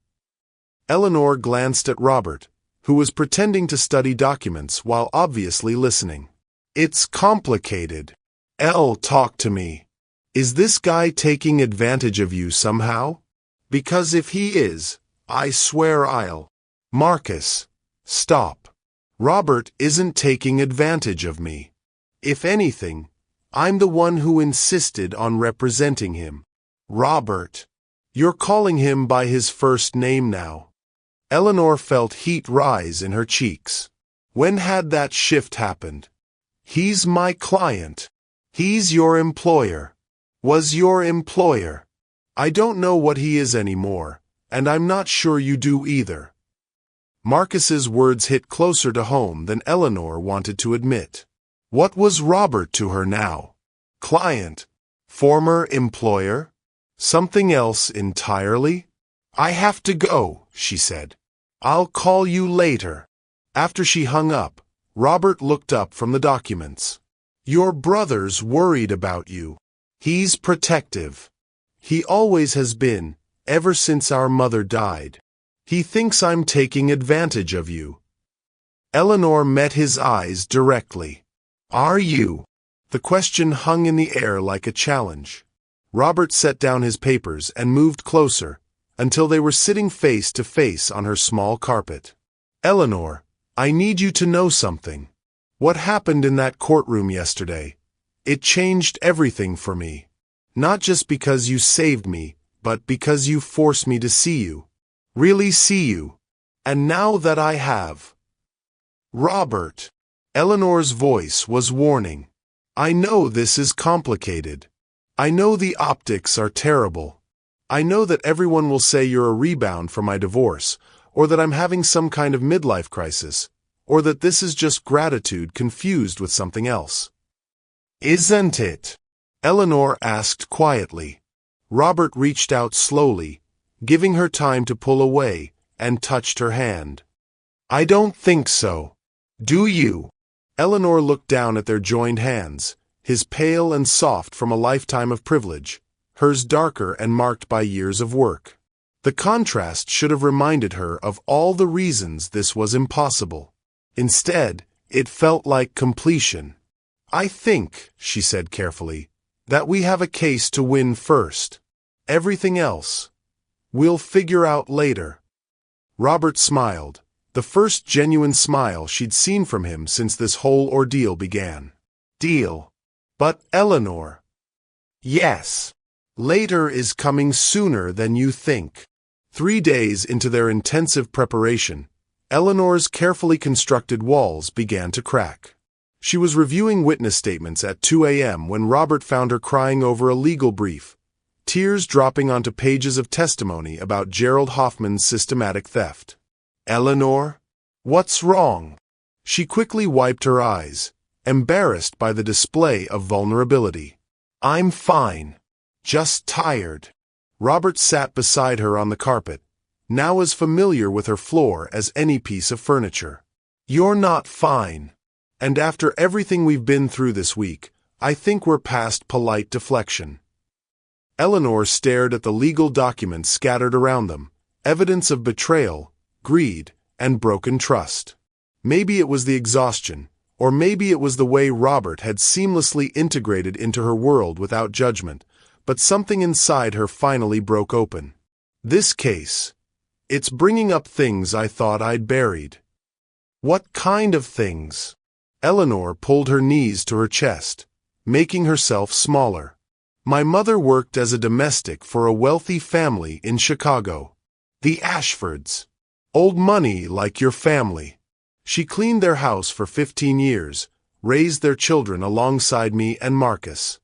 Eleanor glanced at Robert, who was pretending to study documents while obviously listening. It's complicated. Talk to me. Is this guy taking advantage of you somehow? Because if he is, I swear I'll... Marcus, stop. Robert isn't taking advantage of me. If anything, I'm the one who insisted on representing him. Robert. You're calling him by his first name now. Eleanor felt heat rise in her cheeks. When had that shift happened? He's my client. He's your employer. Was your employer. I don't know what he is anymore, and I'm not sure you do either. Marcus's words hit closer to home than Eleanor wanted to admit. What was Robert to her now? Client? Former employer? Something else entirely? I have to go, she said. I'll call you later. After she hung up, Robert looked up from the documents. Your brother's worried about you. He's protective. He always has been, ever since our mother died. He thinks I'm taking advantage of you. Eleanor met his eyes directly. Are you? The question hung in the air like a challenge. Robert set down his papers and moved closer, until they were sitting face to face on her small carpet. Eleanor, I need you to know something. What happened in that courtroom yesterday? It changed everything for me. Not just because you saved me, but because you forced me to see you. Really see you. And now that I have... Robert. Eleanor's voice was warning. I know this is complicated. I know the optics are terrible. I know that everyone will say you're a rebound from my divorce, or that I'm having some kind of midlife crisis, or that this is just gratitude confused with something else. Isn't it? Eleanor asked quietly. Robert reached out slowly, giving her time to pull away, and touched her hand. I don't think so. Do you? Eleanor looked down at their joined hands, his pale and soft from a lifetime of privilege, hers darker and marked by years of work. The contrast should have reminded her of all the reasons this was impossible. Instead, it felt like completion. I think, she said carefully, that we have a case to win first. Everything else, we'll figure out later. Robert smiled, the first genuine smile she'd seen from him since this whole ordeal began. Deal. But Eleanor. Yes. Later is coming sooner than you think. 3 days into their intensive preparation, Eleanor's carefully constructed walls began to crack. She was reviewing witness statements at 2 a.m. when Robert found her crying over a legal brief, tears dropping onto pages of testimony about Gerald Hoffman's systematic theft. Eleanor? What's wrong? She quickly wiped her eyes, embarrassed by the display of vulnerability. I'm fine. Just tired. Robert sat beside her on the carpet, now as familiar with her floor as any piece of furniture. You're not fine. And after everything we've been through this week, I think we're past polite deflection. Eleanor stared at the legal documents scattered around them, evidence of betrayal, greed, and broken trust. Maybe it was the exhaustion, or maybe it was the way Robert had seamlessly integrated into her world without judgment, but something inside her finally broke open. This case, it's bringing up things I thought I'd buried. What kind of things? Eleanor pulled her knees to her chest, making herself smaller. My mother worked as a domestic for a wealthy family in Chicago. The Ashfords. Old money like your family. She cleaned their house for 15 years, raised their children alongside me and Marcus.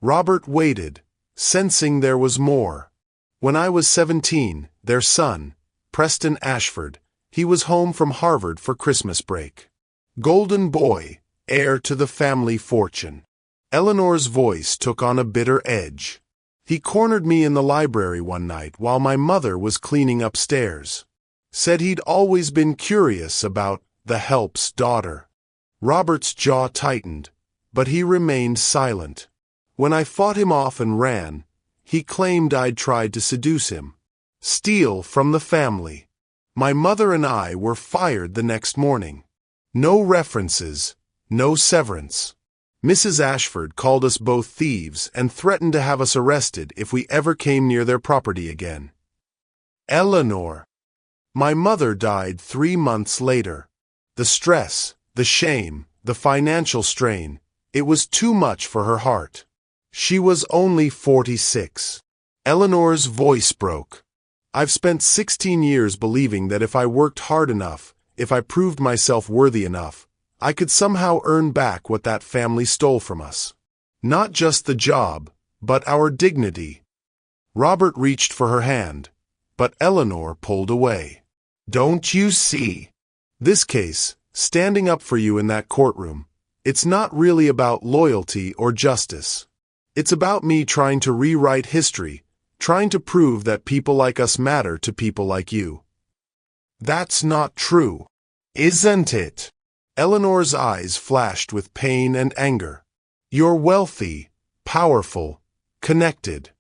Robert waited, sensing there was more. When I was 17, their son, Preston Ashford, he was home from Harvard for Christmas break. Golden boy, heir to the family fortune. Eleanor's voice took on a bitter edge. He cornered me in the library one night while my mother was cleaning upstairs. Said he'd always been curious about the help's daughter. Robert's jaw tightened, but he remained silent. When I fought him off and ran, he claimed I'd tried to seduce him. Steal from the family. My mother and I were fired the next morning. No references, no severance. Mrs. Ashford called us both thieves and threatened to have us arrested if we ever came near their property again. Eleanor. My mother died 3 months later. The stress, the shame, the financial strain, it was too much for her heart. She was only 46. Eleanor's voice broke. I've spent 16 years believing that if I worked hard enough, if I proved myself worthy enough, I could somehow earn back what that family stole from us. Not just the job, but our dignity. Robert reached for her hand, but Eleanor pulled away. Don't you see? This case, standing up for you in that courtroom, it's not really about loyalty or justice. It's about me trying to rewrite history, trying to prove that people like us matter to people like you. That's not true, isn't it? Eleanor's eyes flashed with pain and anger. You're wealthy, powerful, connected.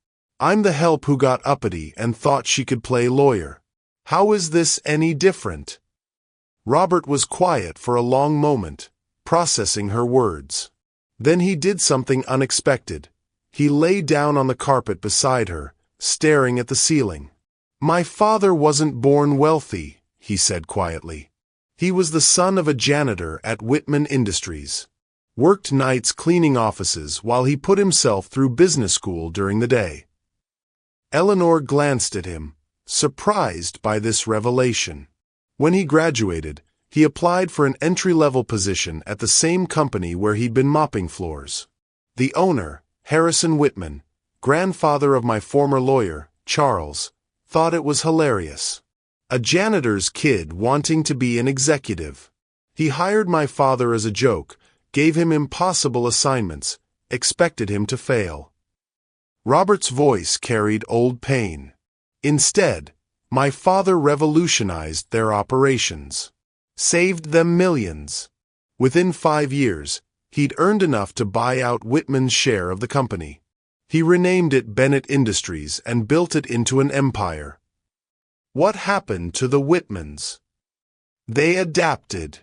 I'm the help who got uppity and thought she could play lawyer. How is this any different? Robert was quiet for a long moment, processing her words. Then he did something unexpected. He lay down on the carpet beside her, staring at the ceiling. My father wasn't born wealthy, he said quietly. He was the son of a janitor at Whitman Industries. Worked nights cleaning offices while he put himself through business school during the day. Eleanor glanced at him, surprised by this revelation. When he graduated, he applied for an entry-level position at the same company where he'd been mopping floors. The owner, Harrison Whitman, grandfather of my former lawyer, Charles, thought it was hilarious. A janitor's kid wanting to be an executive. He hired my father as a joke, gave him impossible assignments, expected him to fail. Robert's voice carried old pain. Instead, my father revolutionized their operations. Saved them millions. Within 5 years, he'd earned enough to buy out Whitman's share of the company. He renamed it Bennett Industries and built it into an empire. What happened to the Whitmans? They adapted.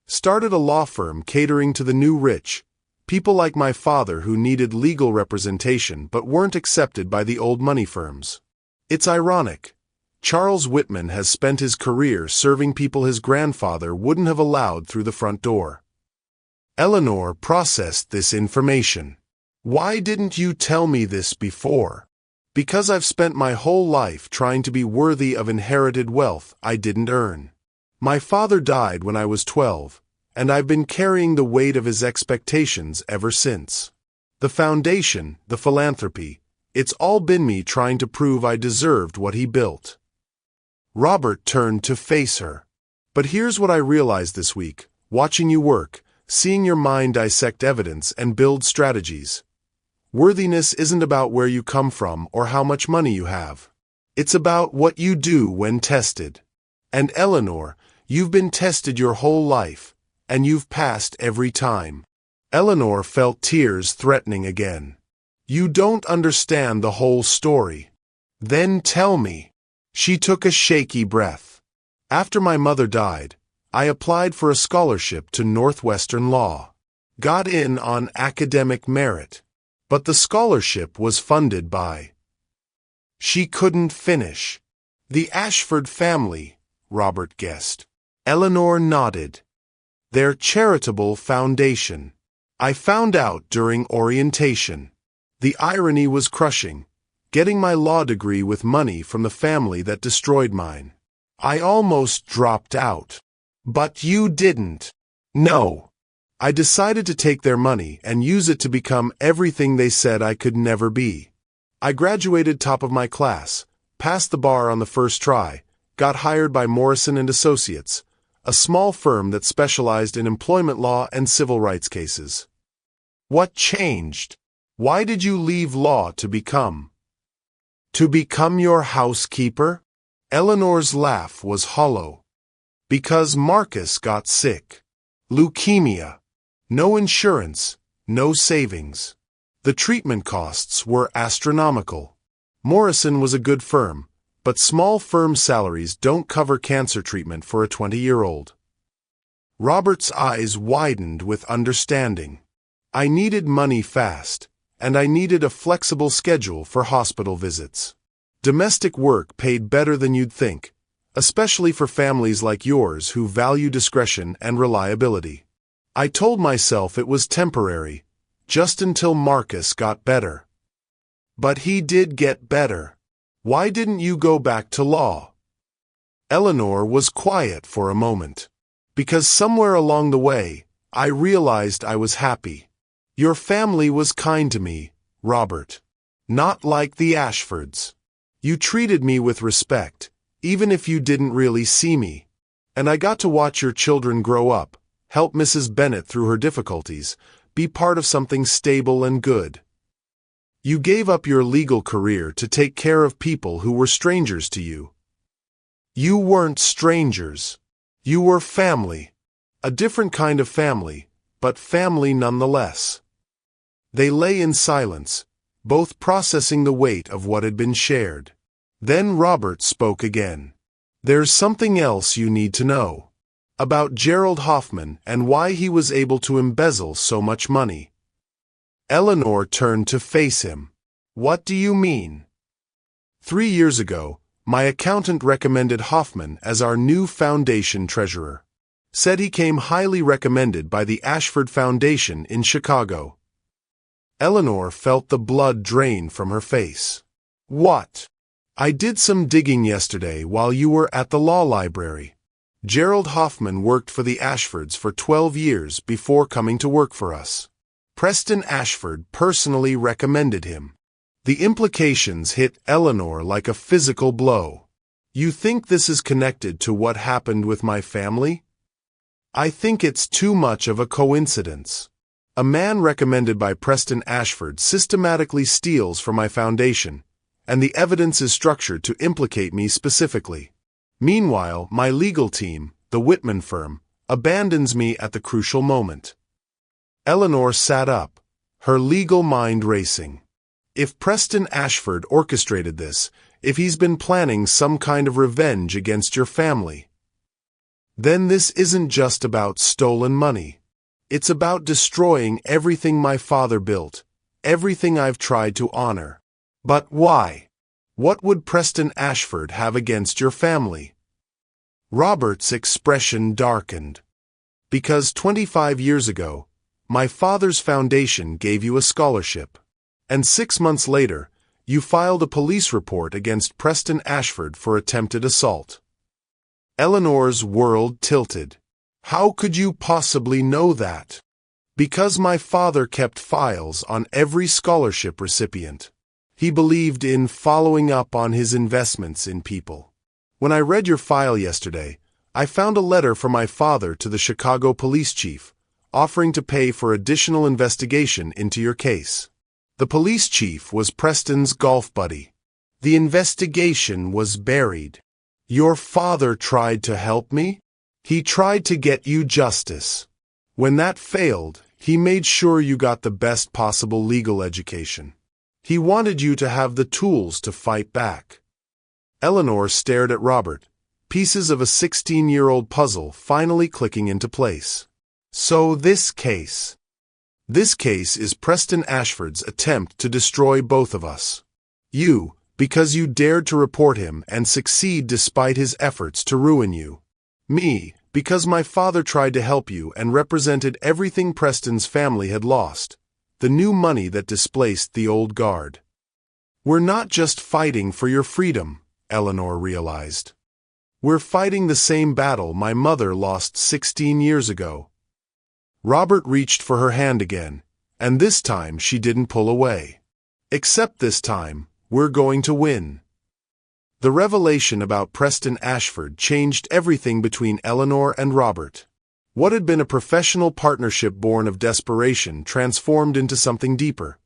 Started a law firm catering to the new rich, people like my father who needed legal representation but weren't accepted by the old money firms. It's ironic. Charles Whitman has spent his career serving people his grandfather wouldn't have allowed through the front door. Eleanor processed this information. Why didn't you tell me this before? Because I've spent my whole life trying to be worthy of inherited wealth I didn't earn. My father died when I was 12, and I've been carrying the weight of his expectations ever since. The foundation, the philanthropy, it's all been me trying to prove I deserved what he built. Robert turned to face her. But here's what I realized this week, watching you work, seeing your mind dissect evidence and build strategies. Worthiness isn't about where you come from or how much money you have. It's about what you do when tested. And Eleanor, you've been tested your whole life, and you've passed every time. Eleanor felt tears threatening again. You don't understand the whole story. Then tell me. She took a shaky breath. After my mother died, I applied for a scholarship to Northwestern Law. Got in on academic merit. But the scholarship was funded by. She couldn't finish. The Ashford family, Robert guessed. Eleanor nodded. Their charitable foundation. I found out during orientation. The irony was crushing. Getting my law degree with money from the family that destroyed mine. I almost dropped out. But you didn't. No. I decided to take their money and use it to become everything they said I could never be. I graduated top of my class, passed the bar on the first try, got hired by Morrison & Associates, a small firm that specialized in employment law and civil rights cases. What changed? Why did you leave law to become? To become your housekeeper? Eleanor's laugh was hollow. Because Marcus got sick. Leukemia. No insurance, no savings. The treatment costs were astronomical. Morrison was a good firm, but small firm salaries don't cover cancer treatment for a 20-year-old. Robert's eyes widened with understanding. I needed money fast, and I needed a flexible schedule for hospital visits. Domestic work paid better than you'd think, especially for families like yours who value discretion and reliability. I told myself it was temporary, just until Marcus got better. But he did get better. Why didn't you go back to law? Eleanor was quiet for a moment. Because somewhere along the way, I realized I was happy. Your family was kind to me, Robert. Not like the Ashfords. You treated me with respect, even if you didn't really see me. And I got to watch your children grow up, help Mrs. Bennet through her difficulties, be part of something stable and good. You gave up your legal career to take care of people who were strangers to you. You weren't strangers. You were family. A different kind of family, but family nonetheless. They lay in silence, both processing the weight of what had been shared. Then Robert spoke again. There's something else you need to know. About Gerald Hoffman and why he was able to embezzle so much money. Eleanor turned to face him. What do you mean? 3 years ago, my accountant recommended Hoffman as our new foundation treasurer. Said he came highly recommended by the Ashford Foundation in Chicago. Eleanor felt the blood drain from her face. What? I did some digging yesterday while you were at the law library. Gerald Hoffman worked for the Ashfords for 12 years before coming to work for us. Preston Ashford personally recommended him. The implications hit Eleanor like a physical blow. You think this is connected to what happened with my family? I think it's too much of a coincidence. A man recommended by Preston Ashford systematically steals from my foundation, and the evidence is structured to implicate me specifically. Meanwhile, my legal team, the Whitman firm, abandons me at the crucial moment. Eleanor sat up, her legal mind racing. If Preston Ashford orchestrated this, if he's been planning some kind of revenge against your family, then this isn't just about stolen money. It's about destroying everything my father built, everything I've tried to honor. But why? What would Preston Ashford have against your family? Robert's expression darkened. Because 25 years ago, my father's foundation gave you a scholarship. And 6 months later, you filed a police report against Preston Ashford for attempted assault. Eleanor's world tilted. How could you possibly know that? Because my father kept files on every scholarship recipient. He believed in following up on his investments in people. When I read your file yesterday, I found a letter from my father to the Chicago police chief, offering to pay for additional investigation into your case. The police chief was Preston's golf buddy. The investigation was buried. Your father tried to help me? He tried to get you justice. When that failed, he made sure you got the best possible legal education. He wanted you to have the tools to fight back. Eleanor stared at Robert, pieces of a 16-year-old puzzle finally clicking into place. So this case is Preston Ashford's attempt to destroy both of us. You, because you dared to report him and succeed despite his efforts to ruin you. Me, because my father tried to help you and represented everything Preston's family had lost. The new money that displaced the old guard. We're not just fighting for your freedom, Eleanor realized. We're fighting the same battle my mother lost 16 years ago. Robert reached for her hand again, and this time she didn't pull away. Except this time, we're going to win. The revelation about Preston Ashford changed everything between Eleanor and Robert. What had been a professional partnership born of desperation transformed into something deeper.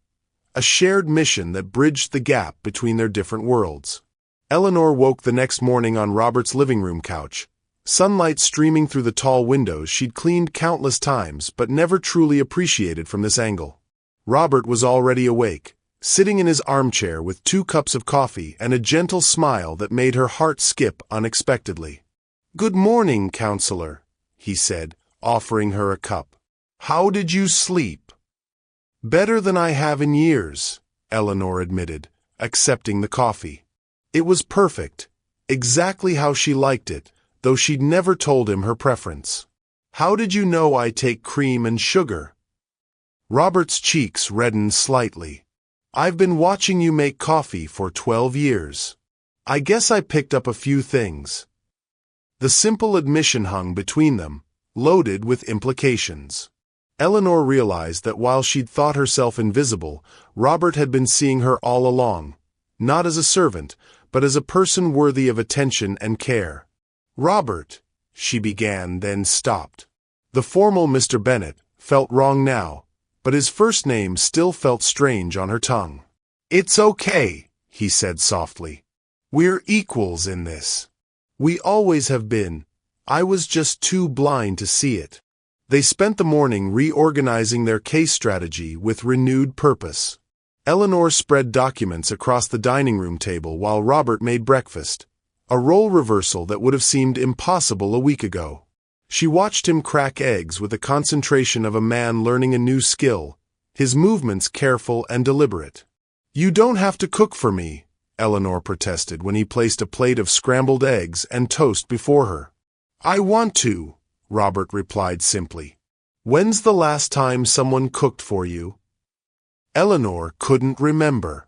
A shared mission that bridged the gap between their different worlds. Eleanor woke the next morning on Robert's living room couch. Sunlight streaming through the tall windows she'd cleaned countless times but never truly appreciated from this angle. Robert was already awake, sitting in his armchair with 2 cups of coffee and a gentle smile that made her heart skip unexpectedly. "Good morning, counselor," he said, offering her a cup. "How did you sleep?" Better than I have in years, Eleanor admitted, accepting the coffee. It was perfect, exactly how she liked it, though she'd never told him her preference. How did you know I take cream and sugar? Robert's cheeks reddened slightly. I've been watching you make coffee for 12 years. I guess I picked up a few things. The simple admission hung between them, loaded with implications. Eleanor realized that while she'd thought herself invisible, Robert had been seeing her all along, not as a servant, but as a person worthy of attention and care. Robert, she began, then stopped. The formal Mr. Bennet felt wrong now, but his first name still felt strange on her tongue. It's okay, he said softly. We're equals in this. We always have been. I was just too blind to see it. They spent the morning reorganizing their case strategy with renewed purpose. Eleanor spread documents across the dining room table while Robert made breakfast, a role reversal that would have seemed impossible a week ago. She watched him crack eggs with the concentration of a man learning a new skill, his movements careful and deliberate. You don't have to cook for me, Eleanor protested when he placed a plate of scrambled eggs and toast before her. I want to, Robert replied simply. When's the last time someone cooked for you? Eleanor couldn't remember.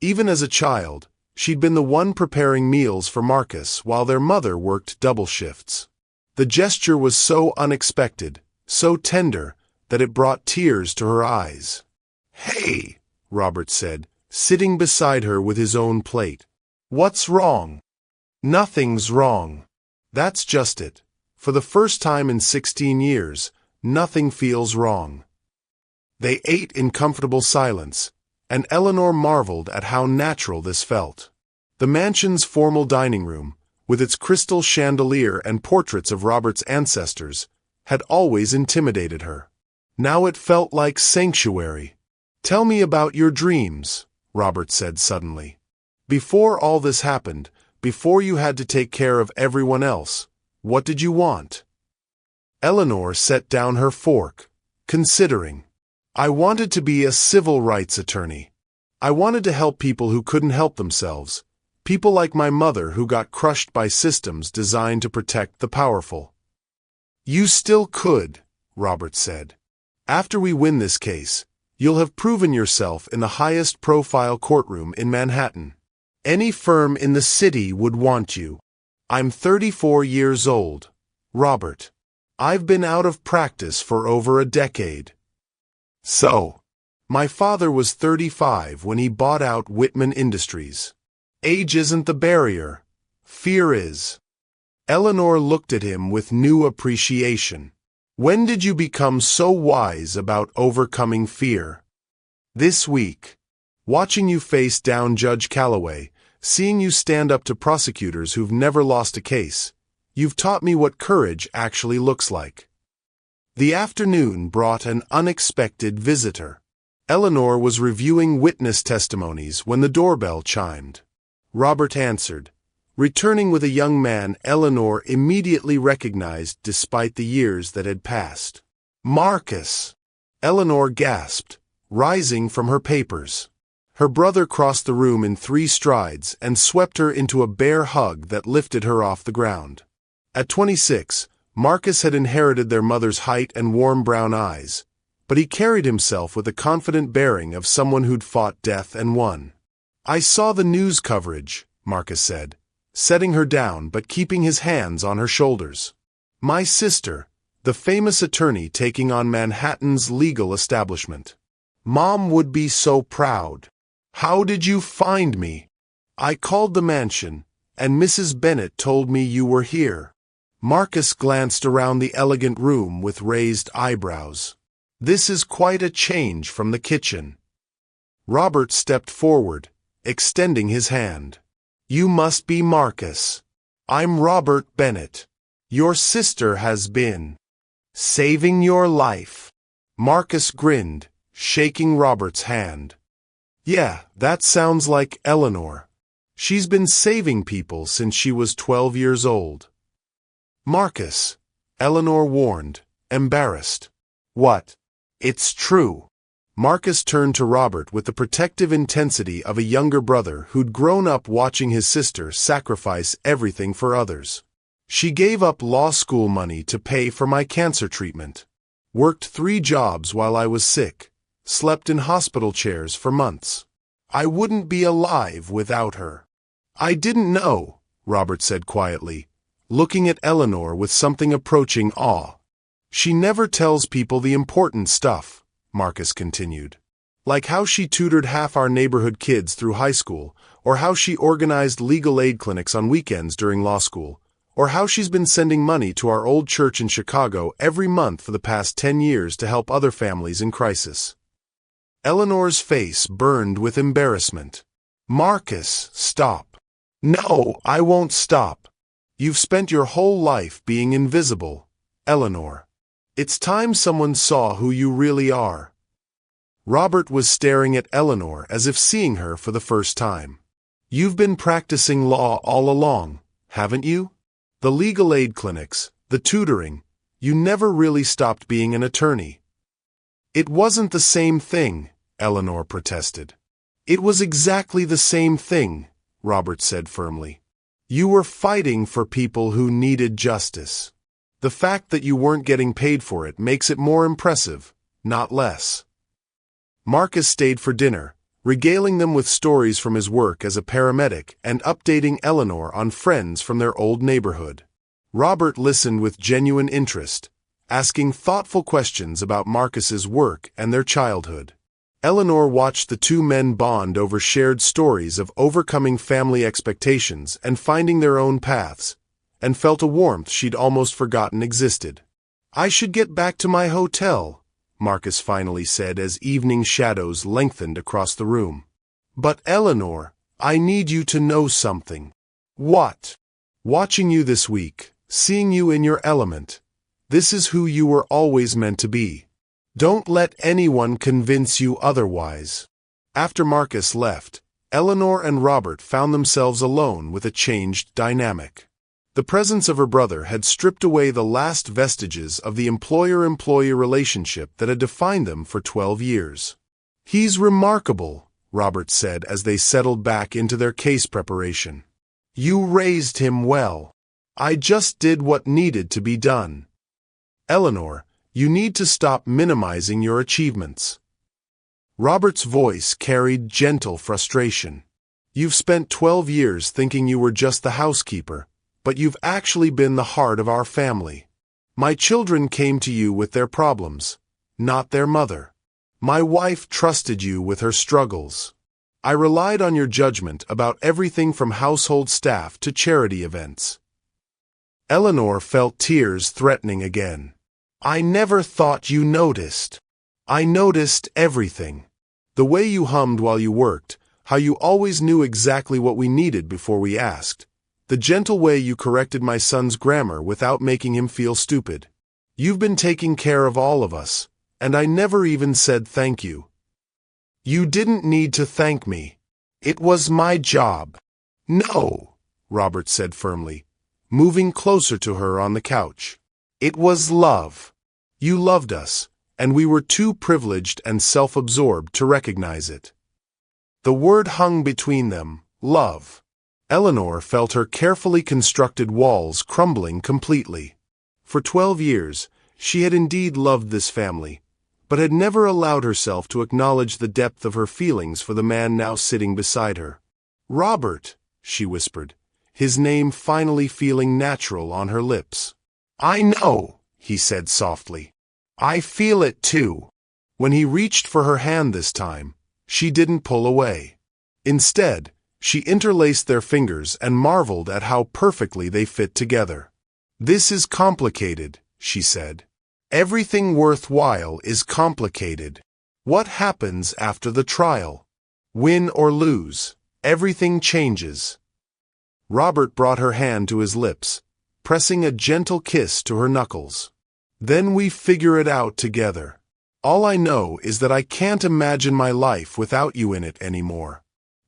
Even as a child, she'd been the one preparing meals for Marcus while their mother worked double shifts. The gesture was so unexpected, so tender, that it brought tears to her eyes. Hey, Robert said, sitting beside her with his own plate. What's wrong? Nothing's wrong. That's just it. For the first time in 16 years, nothing feels wrong. They ate in comfortable silence, and Eleanor marveled at how natural this felt. The mansion's formal dining room, with its crystal chandelier and portraits of Robert's ancestors, had always intimidated her. Now it felt like sanctuary. Tell me about your dreams, Robert said suddenly. Before all this happened, before you had to take care of everyone else, what did you want? Eleanor set down her fork, considering. I wanted to be a civil rights attorney. I wanted to help people who couldn't help themselves, people like my mother who got crushed by systems designed to protect the powerful. You still could, Robert said. After we win this case, you'll have proven yourself in the highest profile courtroom in Manhattan. Any firm in the city would want you. I'm 34 years old, Robert. I've been out of practice for over a decade. So, my father was 35 when he bought out Whitman Industries. Age isn't the barrier. Fear is. Eleanor looked at him with new appreciation. When did you become so wise about overcoming fear? This week. Watching you face down Judge Calloway, seeing you stand up to prosecutors who've never lost a case, you've taught me what courage actually looks like. The afternoon brought an unexpected visitor. Eleanor was reviewing witness testimonies when the doorbell chimed. Robert answered, returning with a young man Eleanor immediately recognized despite the years that had passed. Marcus! Eleanor gasped, rising from her papers. Her brother crossed the room in 3 strides and swept her into a bear hug that lifted her off the ground. At 26, Marcus had inherited their mother's height and warm brown eyes, but he carried himself with the confident bearing of someone who'd fought death and won. I saw the news coverage, Marcus said, setting her down but keeping his hands on her shoulders. My sister, the famous attorney taking on Manhattan's legal establishment. Mom would be so proud. How did you find me? I called the mansion, and Mrs. Bennet told me you were here. Marcus glanced around the elegant room with raised eyebrows. This is quite a change from the kitchen. Robert stepped forward, extending his hand. You must be Marcus. I'm Robert Bennet. Your sister has been saving your life. Marcus grinned, shaking Robert's hand. Yeah, that sounds like Eleanor. She's been saving people since she was 12 years old. Marcus, Eleanor warned, embarrassed. What? It's true. Marcus turned to Robert with the protective intensity of a younger brother who'd grown up watching his sister sacrifice everything for others. She gave up law school money to pay for my cancer treatment. Worked 3 jobs while I was sick. Slept in hospital chairs for months. I wouldn't be alive without her. I didn't know, Robert said quietly, looking at Eleanor with something approaching awe. She never tells people the important stuff, Marcus continued. Like how she tutored half our neighborhood kids through high school, or how she organized legal aid clinics on weekends during law school, or how she's been sending money to our old church in Chicago every month for the past 10 years to help other families in crisis. Eleanor's face burned with embarrassment. Marcus, stop. No, I won't stop. You've spent your whole life being invisible, Eleanor. It's time someone saw who you really are. Robert was staring at Eleanor as if seeing her for the first time. You've been practicing law all along, haven't you? The legal aid clinics, the tutoring, you never really stopped being an attorney. It wasn't the same thing, Eleanor protested. It was exactly the same thing, Robert said firmly. You were fighting for people who needed justice. The fact that you weren't getting paid for it makes it more impressive, not less. Marcus stayed for dinner, regaling them with stories from his work as a paramedic and updating Eleanor on friends from their old neighborhood. Robert listened with genuine interest, asking thoughtful questions about Marcus's work and their childhood. Eleanor watched the 2 men bond over shared stories of overcoming family expectations and finding their own paths, and felt a warmth she'd almost forgotten existed. I should get back to my hotel, Marcus finally said as evening shadows lengthened across the room. But Eleanor, I need you to know something. What? Watching you this week, seeing you in your element. This is who you were always meant to be. Don't let anyone convince you otherwise. After Marcus left, Eleanor and Robert found themselves alone with a changed dynamic. The presence of her brother had stripped away the last vestiges of the employer-employee relationship that had defined them for 12 years. He's remarkable, Robert said as they settled back into their case preparation. You raised him well. I just did what needed to be done. Eleanor, you need to stop minimizing your achievements. Robert's voice carried gentle frustration. You've spent 12 years thinking you were just the housekeeper, but you've actually been the heart of our family. My children came to you with their problems, not their mother. My wife trusted you with her struggles. I relied on your judgment about everything from household staff to charity events. Eleanor felt tears threatening again. I never thought you noticed. I noticed everything. The way you hummed while you worked, how you always knew exactly what we needed before we asked. The gentle way you corrected my son's grammar without making him feel stupid. You've been taking care of all of us, and I never even said thank you. You didn't need to thank me. It was my job. No, Robert said firmly, moving closer to her on the couch. It was love. You loved us, and we were too privileged and self-absorbed to recognize it. The word hung between them, love. Eleanor felt her carefully constructed walls crumbling completely. For 12 years, she had indeed loved this family, but had never allowed herself to acknowledge the depth of her feelings for the man now sitting beside her. Robert, she whispered, his name finally feeling natural on her lips. I know, he said softly. I feel it too. When he reached for her hand this time, she didn't pull away. Instead, she interlaced their fingers and marveled at how perfectly they fit together. This is complicated, she said. Everything worthwhile is complicated. What happens after the trial? Win or lose, everything changes. Robert brought her hand to his lips, pressing a gentle kiss to her knuckles. Then we figure it out together. All I know is that I can't imagine my life without you in it anymore.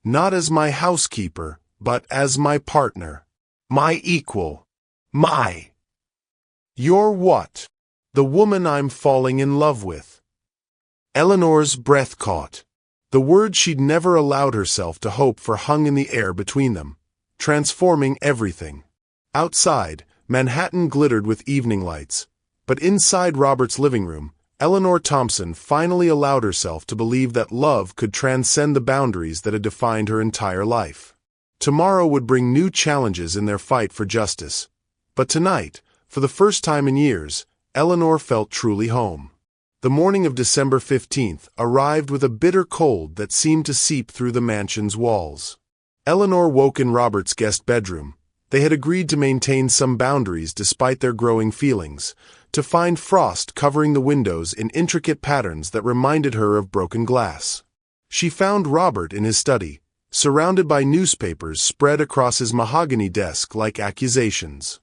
Not as my housekeeper, but as my partner. My equal. You're what? The woman I'm falling in love with. Eleanor's breath caught. The word she'd never allowed herself to hope for hung in the air between them, transforming everything. Outside, Manhattan glittered with evening lights, but inside Robert's living room, Eleanor Thompson finally allowed herself to believe that love could transcend the boundaries that had defined her entire life. Tomorrow would bring new challenges in their fight for justice, but tonight, for the first time in years, Eleanor felt truly home. The morning of December 15th arrived with a bitter cold that seemed to seep through the mansion's walls. Eleanor woke in Robert's guest bedroom. They had agreed to maintain some boundaries despite their growing feelings, to find frost covering the windows in intricate patterns that reminded her of broken glass. She found Robert in his study, surrounded by newspapers spread across his mahogany desk like accusations.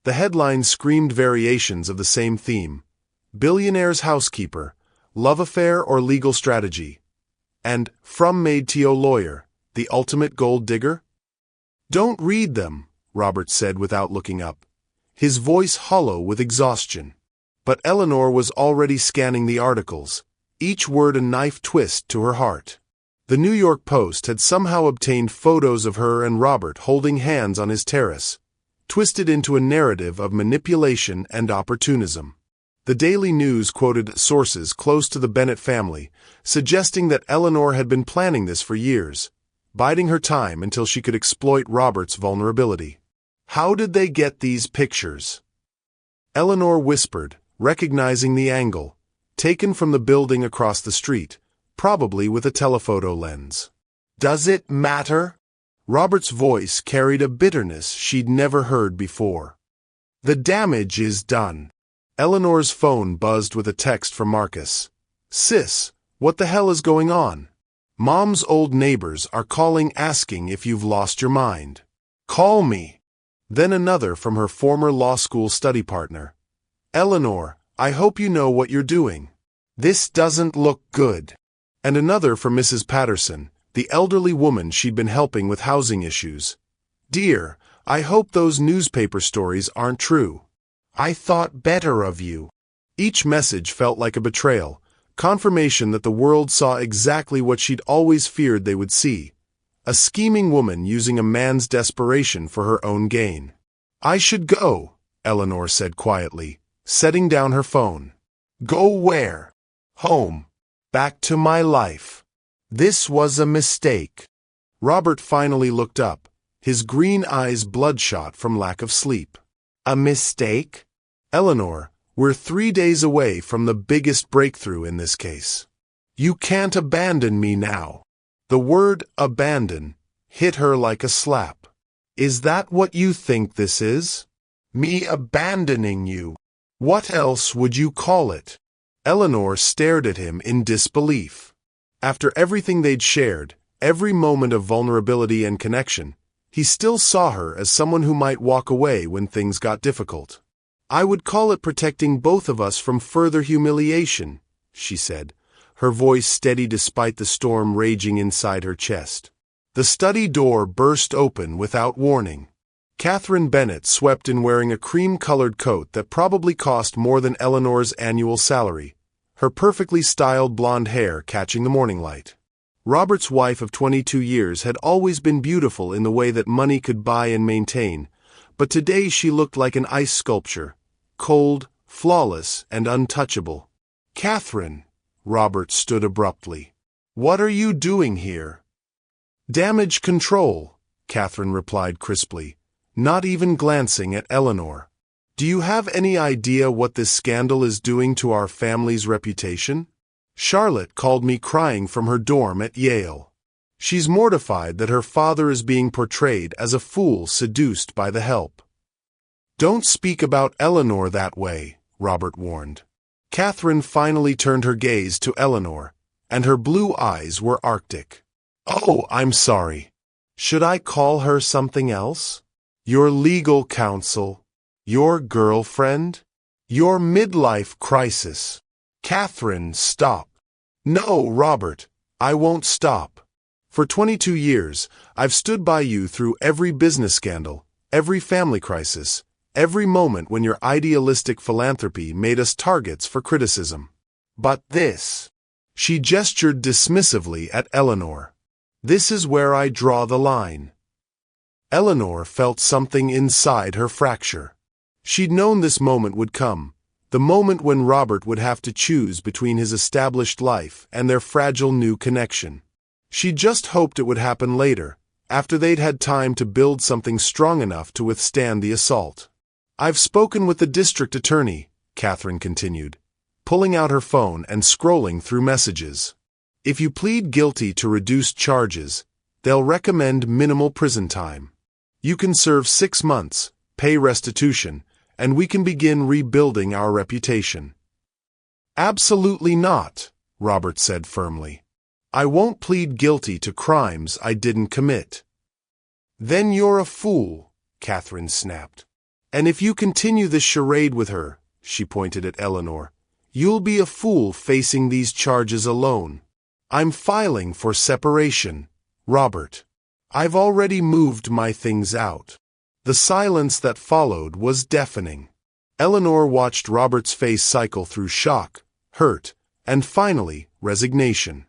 The headlines screamed variations of the same theme: Billionaire's housekeeper, love affair or legal strategy, and from Maid to lawyer, the ultimate gold digger? "Don't read them," Robert said without looking up, his voice hollow with exhaustion. But Eleanor was already scanning the articles, each word a knife twist to her heart. The New York Post had somehow obtained photos of her and Robert holding hands on his terrace, twisted into a narrative of manipulation and opportunism. The Daily News quoted sources close to the Bennett family, suggesting that Eleanor had been planning this for years, biding her time until she could exploit Robert's vulnerability. "How did they get these pictures?" Eleanor whispered, recognizing the angle, taken from the building across the street, probably with a telephoto lens. "Does it matter?" Robert's voice carried a bitterness she'd never heard before. "The damage is done." Eleanor's phone buzzed with a text from Marcus. "Sis, what the hell is going on? Mom's old neighbors are calling asking if you've lost your mind. Call me." Then another from her former law school study partner. "Eleanor, I hope you know what you're doing. This doesn't look good." And another from Mrs. Patterson, the elderly woman she'd been helping with housing issues. "Dear, I hope those newspaper stories aren't true. I thought better of you." Each message felt like a betrayal, confirmation that the world saw exactly what she'd always feared they would see: a scheming woman using a man's desperation for her own gain. "I should go," Eleanor said quietly, setting down her phone. "Go where?" "Home. Back to my life. This was a mistake." Robert finally looked up, his green eyes bloodshot from lack of sleep. "A mistake?" "Eleanor, we're 3 days away from the biggest breakthrough in this case. You can't abandon me now." The word abandon hit her like a slap. "Is that what you think this is? Me abandoning you? What else would you call it?" Eleanor stared at him in disbelief. After everything they'd shared, every moment of vulnerability and connection, he still saw her as someone who might walk away when things got difficult. "I would call it protecting both of us from further humiliation," she said, her voice steady despite the storm raging inside her chest. The study door burst open without warning. Catherine Bennett swept in wearing a cream-colored coat that probably cost more than Eleanor's annual salary, her perfectly styled blonde hair catching the morning light. Robert's wife of 22 years had always been beautiful in the way that money could buy and maintain, but today she looked like an ice sculpture, cold, flawless, and untouchable. "Catherine," Robert stood abruptly. "What are you doing here?" "Damage control," Catherine replied crisply, not even glancing at Eleanor. "Do you have any idea what this scandal is doing to our family's reputation? Charlotte called me crying from her dorm at Yale. She's mortified that her father is being portrayed as a fool seduced by the help." "Don't speak about Eleanor that way," Robert warned. Catherine finally turned her gaze to Eleanor, and her blue eyes were arctic. "Oh, I'm sorry. Should I call her something else? Your legal counsel? Your girlfriend? Your midlife crisis?" "Catherine, stop." "No, Robert, I won't stop. For 22 years, I've stood by you through every business scandal, every family crisis, every moment when your idealistic philanthropy made us targets for criticism. But this..." She gestured dismissively at Eleanor. "This is where I draw the line." Eleanor felt something inside her fracture. She'd known this moment would come, the moment when Robert would have to choose between his established life and their fragile new connection. She just hoped it would happen later, after they'd had time to build something strong enough to withstand the assault. "I've spoken with the district attorney," Catherine continued, pulling out her phone and scrolling through messages. "If you plead guilty to reduced charges, they'll recommend minimal prison time. You can serve 6 months, pay restitution, and we can begin rebuilding our reputation." "Absolutely not," Robert said firmly. "I won't plead guilty to crimes I didn't commit." "Then you're a fool," Catherine snapped. "And if you continue this charade with her," she pointed at Eleanor, "you'll be a fool facing these charges alone. I'm filing for separation, Robert. I've already moved my things out." The silence that followed was deafening. Eleanor watched Robert's face cycle through shock, hurt, and finally, resignation.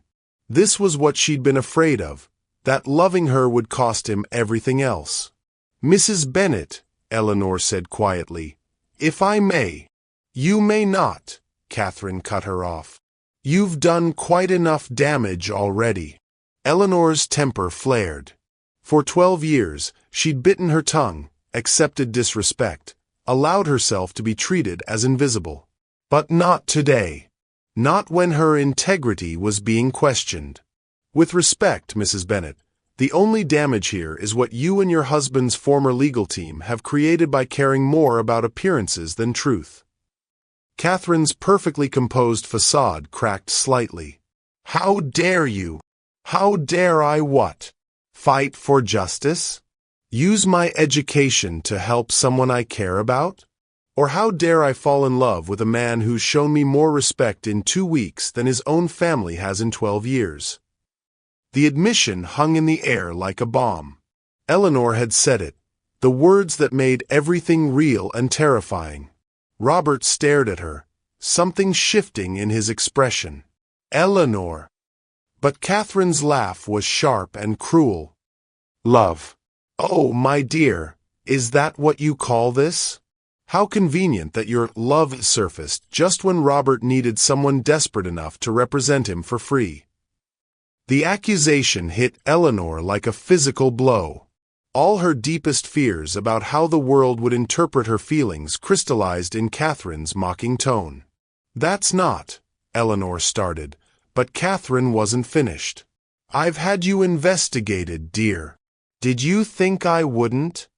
This was what she'd been afraid of, that loving her would cost him everything else. "Mrs. Bennet," Eleanor said quietly, "if I may." "You may not," Catherine cut her off. "You've done quite enough damage already." Eleanor's temper flared. For 12 years, she'd bitten her tongue, accepted disrespect, allowed herself to be treated as invisible. But not today. Not when her integrity was being questioned. "With respect, Mrs. Bennet, the only damage here is what you and your husband's former legal team have created by caring more about appearances than truth." Catherine's perfectly composed facade cracked slightly. "How dare you? How dare I what? Fight for justice? Use my education to help someone I care about? Or how dare I fall in love with a man who's shown me more respect in 2 weeks than his own family has in 12 years? The admission hung in the air like a bomb. Eleanor had said it, the words that made everything real and terrifying. Robert stared at her, something shifting in his expression. "Eleanor." But Catherine's laugh was sharp and cruel. "Love. Oh, my dear, is that what you call this? How convenient that your love surfaced just when Robert needed someone desperate enough to represent him for free." The accusation hit Eleanor like a physical blow. All her deepest fears about how the world would interpret her feelings crystallized in Catherine's mocking tone. "That's not," Eleanor started, but Catherine wasn't finished. "I've had you investigated, dear. Did you think I wouldn't?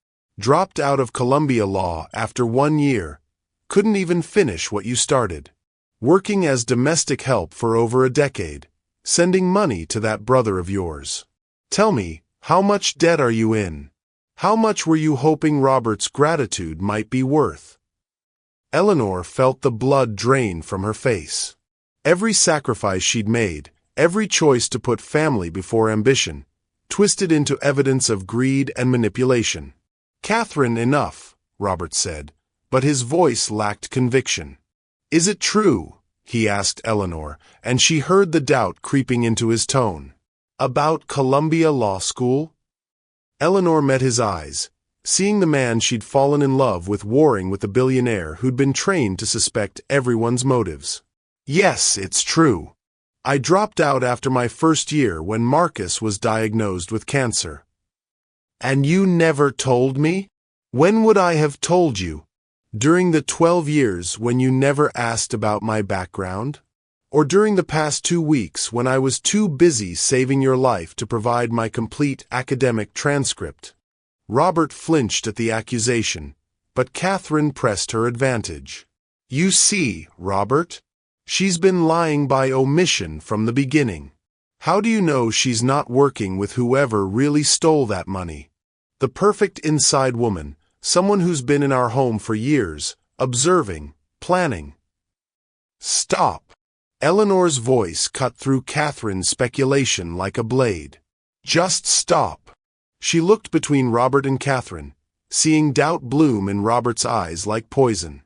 Dropped out of Columbia Law after 1 year. Couldn't even finish what you started. Working as domestic help for over a decade. Sending money to that brother of yours. Tell me, how much debt are you in? How much were you hoping Robert's gratitude might be worth?" Eleanor felt the blood drain from her face. Every sacrifice she'd made, every choice to put family before ambition, twisted into evidence of greed and manipulation. "Catherine, enough," Robert said, but his voice lacked conviction. "Is it true?" he asked Eleanor, and she heard the doubt creeping into his tone. "About Columbia Law School?" Eleanor met his eyes, seeing the man she'd fallen in love with warring with the billionaire who'd been trained to suspect everyone's motives. "Yes, it's true. I dropped out after my first year when Marcus was diagnosed with cancer." "And you never told me? When would I have told you? During the 12 years when you never asked about my background? Or during the past 2 weeks when I was too busy saving your life to provide my complete academic transcript?" Robert flinched at the accusation, but Catherine pressed her advantage. "You see, Robert, she's been lying by omission from the beginning. How do you know she's not working with whoever really stole that money? The perfect inside woman, someone who's been in our home for years, observing, planning." "Stop." Eleanor's voice cut through Catherine's speculation like a blade. "Just stop." She looked between Robert and Catherine, seeing doubt bloom in Robert's eyes like poison.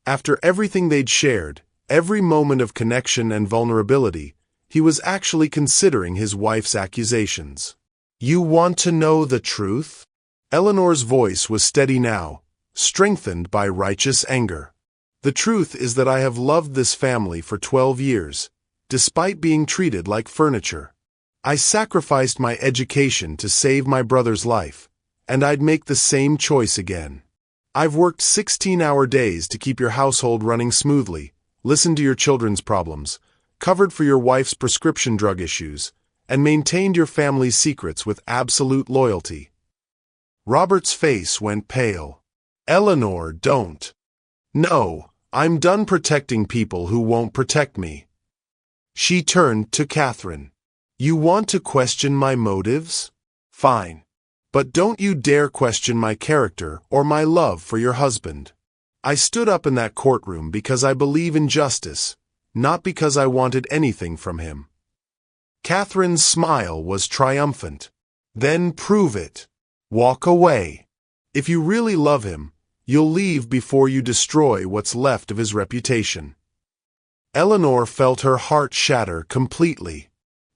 After everything they'd shared, every moment of connection and vulnerability, He was actually considering his wife's accusations. "You want to know the truth?" Eleanor's voice was steady now, strengthened by righteous anger. "The truth is that I have loved this family for 12 years, despite being treated like furniture. I sacrificed my education to save my brother's life, and I'd make the same choice again. I've worked 16-hour days to keep your household running smoothly, listened to your children's problems, covered for your wife's prescription drug issues, and maintained your family's secrets with absolute loyalty." Robert's face went pale. "Eleanor, don't. No, I'm done protecting people who won't protect me." She turned to Catherine. "You want to question my motives? Fine. But don't you dare question my character or my love for your husband. I stood up in that courtroom because I believe in justice, not because I wanted anything from him." Catherine's smile was triumphant. "Then prove it. Walk away. If you really love him, you'll leave before you destroy what's left of his reputation." Eleanor felt her heart shatter completely.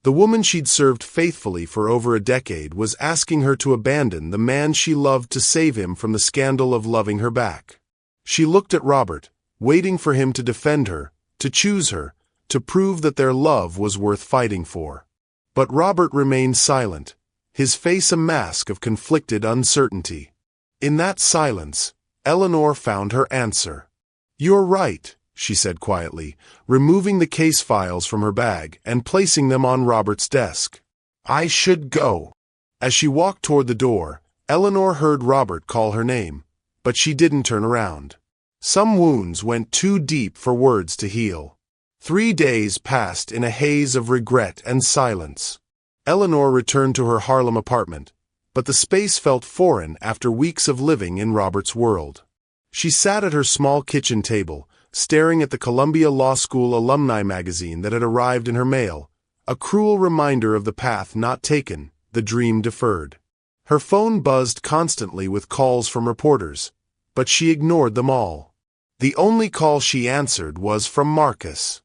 The woman she'd served faithfully for over a decade was asking her to abandon the man she loved to save him from the scandal of loving her back. She looked at Robert, waiting for him to defend her, to choose her, to prove that their love was worth fighting for. But Robert remained silent, his face a mask of conflicted uncertainty. In that silence, Eleanor found her answer. "You're right," she said quietly, removing the case files from her bag and placing them on Robert's desk. "I should go." As she walked toward the door, Eleanor heard Robert call her name, but she didn't turn around. Some wounds went too deep for words to heal. 3 days passed in a haze of regret and silence. Eleanor returned to her Harlem apartment, but the space felt foreign after weeks of living in Robert's world. She sat at her small kitchen table, staring at the Columbia Law School alumni magazine that had arrived in her mail, a cruel reminder of the path not taken, the dream deferred. Her phone buzzed constantly with calls from reporters, but she ignored them all. The only call she answered was from Marcus.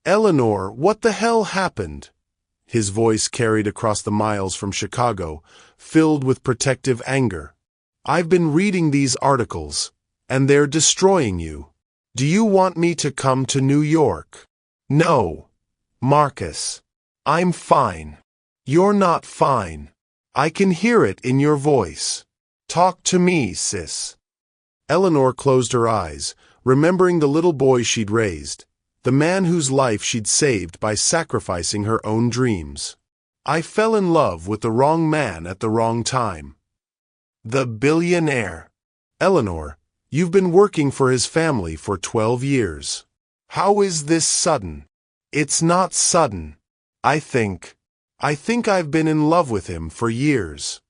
"Eleanor, what the hell happened?" His voice carried across the miles from Chicago, filled with protective anger. "I've been reading these articles, and they're destroying you. Do you want me to come to New York?" "No, Marcus. I'm fine." "You're not fine. I can hear it in your voice. Talk to me, sis." Eleanor closed her eyes, remembering the little boy she'd raised, the man whose life she'd saved by sacrificing her own dreams. "I fell in love with the wrong man at the wrong time." "The billionaire." "Eleanor, you've been working for his family for 12 years. How is this sudden?" "It's not sudden. I think I've been in love with him for years.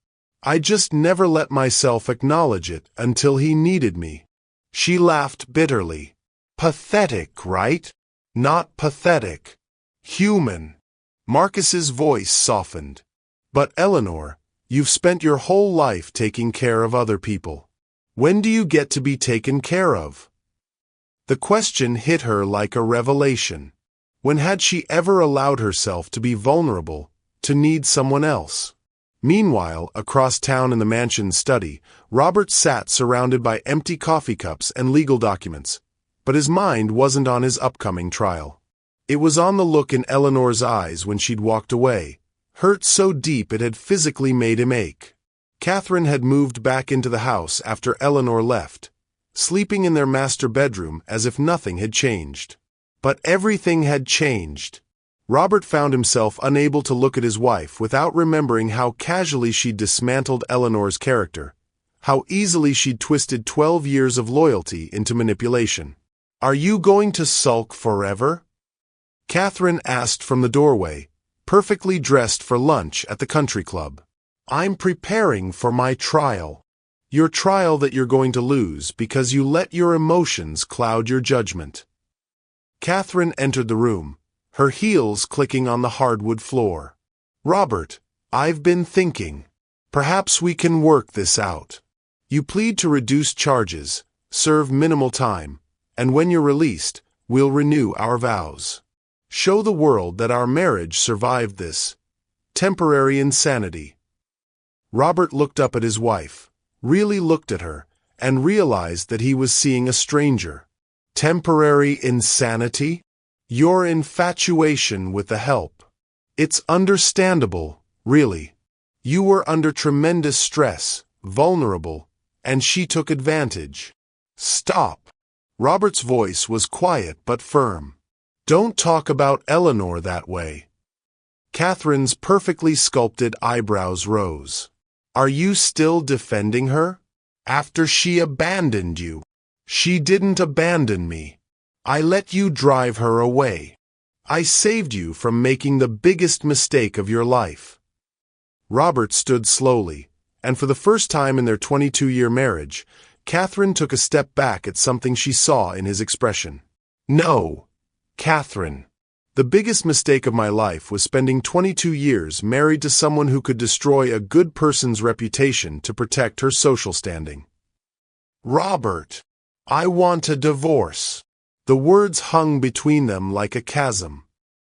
I just never let myself acknowledge it until he needed me." She laughed bitterly. "Pathetic, right? Not pathetic. Human." Marcus's voice softened. "But Eleanor, you've spent your whole life taking care of other people. When do you get to be taken care of?" The question hit her like a revelation. When had she ever allowed herself to be vulnerable, to need someone else? Meanwhile, across town in the mansion's study, Robert sat surrounded by empty coffee cups and legal documents, but his mind wasn't on his upcoming trial. It was on the look in Eleanor's eyes when she'd walked away, hurt so deep it had physically made him ache. Catherine had moved back into the house after Eleanor left, sleeping in their master bedroom as if nothing had changed. But everything had changed. Robert found himself unable to look at his wife without remembering how casually she'd dismantled Eleanor's character, how easily she'd twisted 12 years of loyalty into manipulation. "Are you going to sulk forever?" Catherine asked from the doorway, perfectly dressed for lunch at the country club. "I'm preparing for my trial." "Your trial that you're going to lose because you let your emotions cloud your judgment." Catherine entered the room, her heels clicking on the hardwood floor. "Robert, I've been thinking. Perhaps we can work this out. You plead to reduce charges, serve minimal time, and when you're released, we'll renew our vows." Show the world that our marriage survived this temporary insanity." Robert looked up at his wife, really looked at her, and realized that he was seeing a stranger. Temporary insanity? Your infatuation with the help. It's understandable, really. You were under tremendous stress, vulnerable, and she took advantage. Stop. Robert's voice was quiet but firm. Don't talk about Eleanor that way. Catherine's perfectly sculpted eyebrows rose. Are you still defending her? After she abandoned you? She didn't abandon me. I let you drive her away. I saved you from making the biggest mistake of your life. Robert stood slowly, and for the first time in their 22-year marriage, Catherine took a step back at something she saw in his expression. No, Catherine. The biggest mistake of my life was spending 22 years married to someone who could destroy a good person's reputation to protect her social standing. Robert, I want a divorce. The words hung between them like a chasm.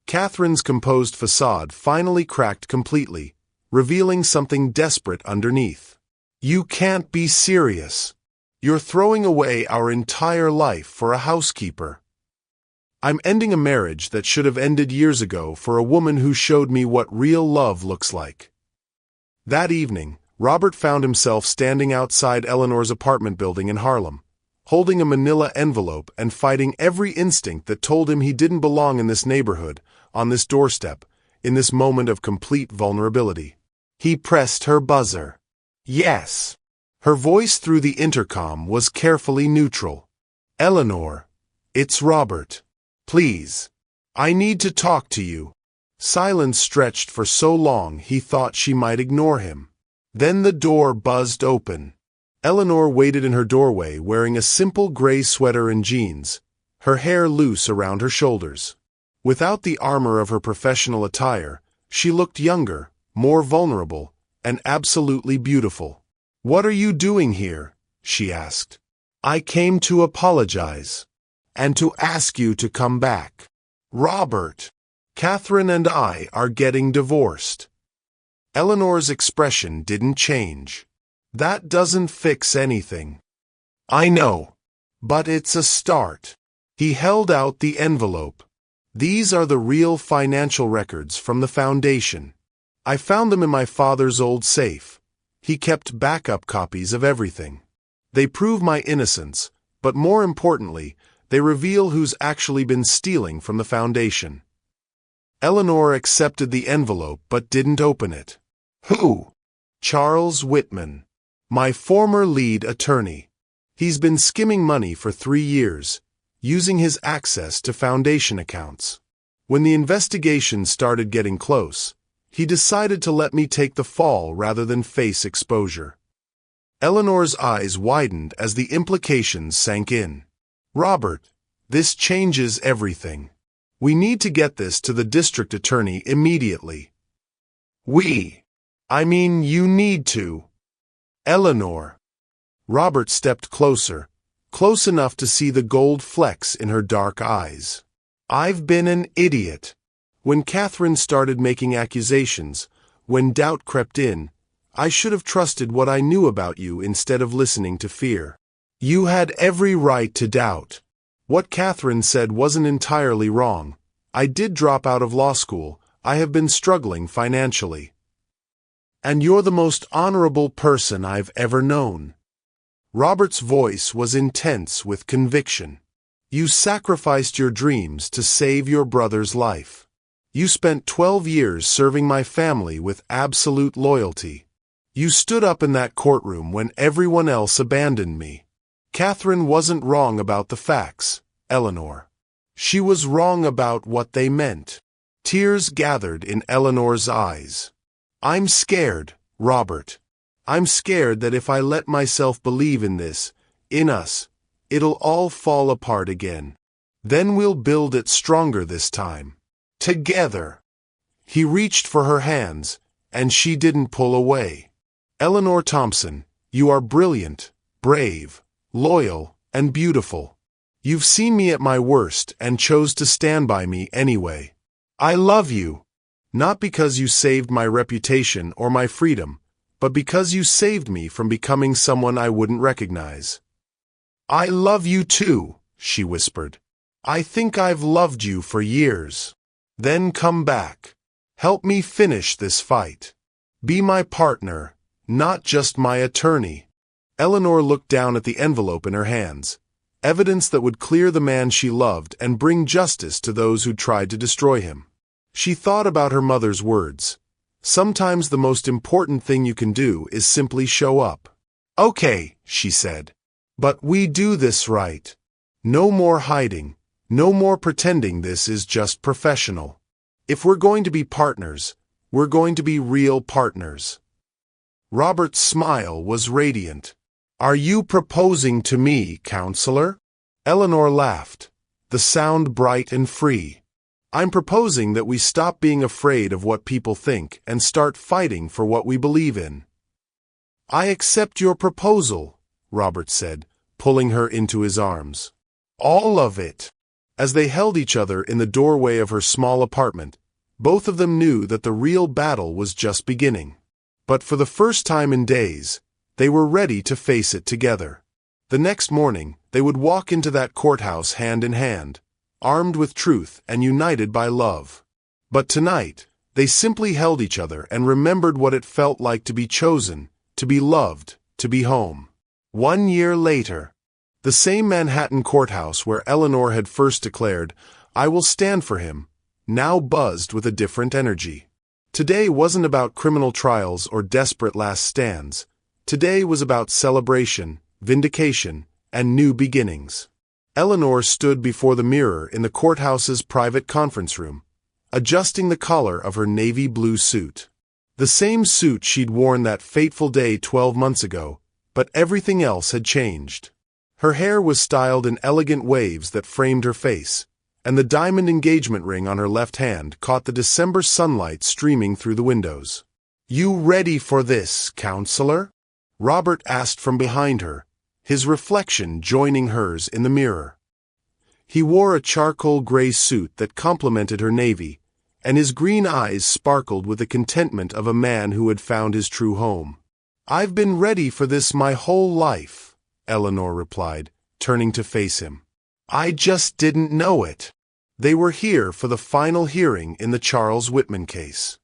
Catherine's composed facade finally cracked completely, revealing something desperate underneath. You can't be serious. You're throwing away our entire life for a housekeeper. I'm ending a marriage that should have ended years ago for a woman who showed me what real love looks like. That evening, Robert found himself standing outside Eleanor's apartment building in Harlem, holding a manila envelope and fighting every instinct that told him he didn't belong in this neighborhood, on this doorstep, in this moment of complete vulnerability. He pressed her buzzer. Yes. Her voice through the intercom was carefully neutral. Eleanor, it's Robert. Please. I need to talk to you. Silence stretched for so long he thought she might ignore him. Then the door buzzed open. Eleanor waited in her doorway wearing a simple gray sweater and jeans, her hair loose around her shoulders. Without the armor of her professional attire, she looked younger, more vulnerable, and absolutely beautiful. What are you doing here? She asked. I came to apologize. And to ask you to come back. Robert, Catherine and I are getting divorced. Eleanor's expression didn't change. That doesn't fix anything. I know, but it's a start. He held out the envelope. These are the real financial records from the foundation. I found them in my father's old safe. He kept backup copies of everything. They prove my innocence, but more importantly, they reveal who's actually been stealing from the foundation. Eleanor accepted the envelope but didn't open it. Who? Charles Whitman, my former lead attorney. He's been skimming money for 3 years, using his access to foundation accounts. When the investigation started getting close, he decided to let me take the fall rather than face exposure. Eleanor's eyes widened as the implications sank in. Robert, this changes everything. We need to get this to the district attorney immediately. I mean, you need to. Eleanor. Robert stepped closer, close enough to see the gold flecks in her dark eyes. I've been an idiot. When Catherine started making accusations, when doubt crept in, I should have trusted what I knew about you instead of listening to fear. You had every right to doubt. What Catherine said wasn't entirely wrong. I did drop out of law school. I have been struggling financially. And you're the most honorable person I've ever known. Robert's voice was intense with conviction. You sacrificed your dreams to save your brother's life. You spent 12 years serving my family with absolute loyalty. You stood up in that courtroom when everyone else abandoned me. Catherine wasn't wrong about the facts, Eleanor. She was wrong about what they meant. Tears gathered in Eleanor's eyes. I'm scared, Robert. I'm scared that if I let myself believe in this, in us, it'll all fall apart again. Then we'll build it stronger this time. Together. He reached for her hands, and she didn't pull away. Eleanor Thompson, you are brilliant, brave, loyal, and beautiful. You've seen me at my worst and chose to stand by me anyway. I love you. Not because you saved my reputation or my freedom, but because you saved me from becoming someone I wouldn't recognize. I love you too, she whispered. I think I've loved you for years. Then come back. Help me finish this fight. Be my partner, not just my attorney. Eleanor looked down at the envelope in her hands, evidence that would clear the man she loved and bring justice to those who tried to destroy him. She thought about her mother's words. Sometimes the most important thing you can do is simply show up. Okay, she said. But we do this right. No more hiding. No more pretending this is just professional. If we're going to be partners, we're going to be real partners. Robert's smile was radiant. Are you proposing to me, counselor? Eleanor laughed, the sound bright and free. I'm proposing that we stop being afraid of what people think and start fighting for what we believe in. I accept your proposal, Robert said, pulling her into his arms. All of it. As they held each other in the doorway of her small apartment, both of them knew that the real battle was just beginning. But for the first time in days, they were ready to face it together. The next morning, they would walk into that courthouse hand in hand, armed with truth and united by love. But tonight, they simply held each other and remembered what it felt like to be chosen, to be loved, to be home. 1 year later, the same Manhattan courthouse where Eleanor had first declared, "I will stand for him," now buzzed with a different energy. Today wasn't about criminal trials or desperate last stands. Today was about celebration, vindication, and new beginnings. Eleanor stood before the mirror in the courthouse's private conference room, adjusting the collar of her navy blue suit. The same suit she'd worn that fateful day 12 months ago, but everything else had changed. Her hair was styled in elegant waves that framed her face, and the diamond engagement ring on her left hand caught the December sunlight streaming through the windows. You ready for this, counselor? Robert asked from behind her, his reflection joining hers in the mirror. He wore a charcoal gray suit that complemented her navy, and his green eyes sparkled with the contentment of a man who had found his true home. I've been ready for this my whole life, Eleanor replied, turning to face him. I just didn't know it. They were here for the final hearing in the Charles Whitman case.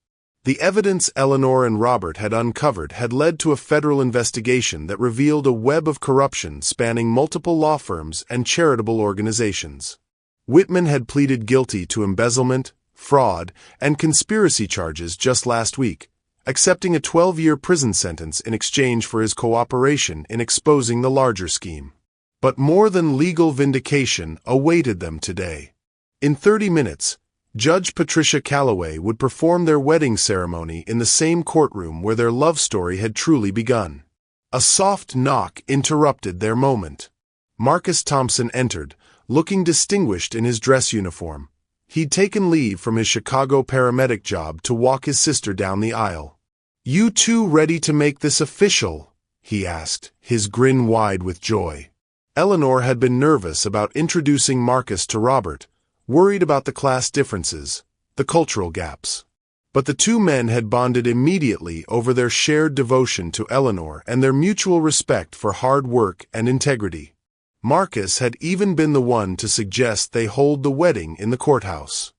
The evidence Eleanor and Robert had uncovered had led to a federal investigation that revealed a web of corruption spanning multiple law firms and charitable organizations. Whitman had pleaded guilty to embezzlement, fraud, and conspiracy charges just last week, accepting a 12-year prison sentence in exchange for his cooperation in exposing the larger scheme. But more than legal vindication awaited them today. In 30 minutes, Judge Patricia Calloway would perform their wedding ceremony in the same courtroom where their love story had truly begun. A soft knock interrupted their moment. Marcus Thompson entered, looking distinguished in his dress uniform. He'd taken leave from his Chicago paramedic job to walk his sister down the aisle. You two ready to make this official? He asked, his grin wide with joy. Eleanor had been nervous about introducing Marcus to Robert, worried about the class differences, the cultural gaps. But the two men had bonded immediately over their shared devotion to Eleanor and their mutual respect for hard work and integrity. Marcus had even been the one to suggest they hold the wedding in the courthouse.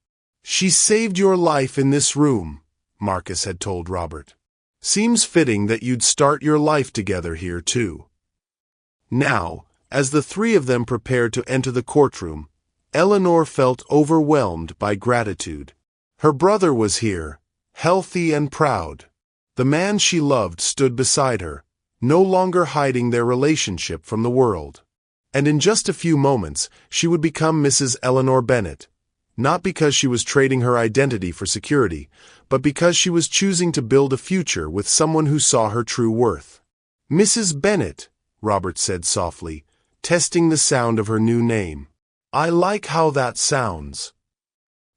She saved your life in this room, Marcus had told Robert. Seems fitting that you'd start your life together here too. Now, as the three of them prepared to enter the courtroom, Eleanor felt overwhelmed by gratitude. Her brother was here, healthy and proud. The man she loved stood beside her, no longer hiding their relationship from the world. And in just a few moments, she would become Mrs. Eleanor Bennett, not because she was trading her identity for security, but because she was choosing to build a future with someone who saw her true worth. Mrs. Bennett, Robert said softly, testing the sound of her new name. I like how that sounds.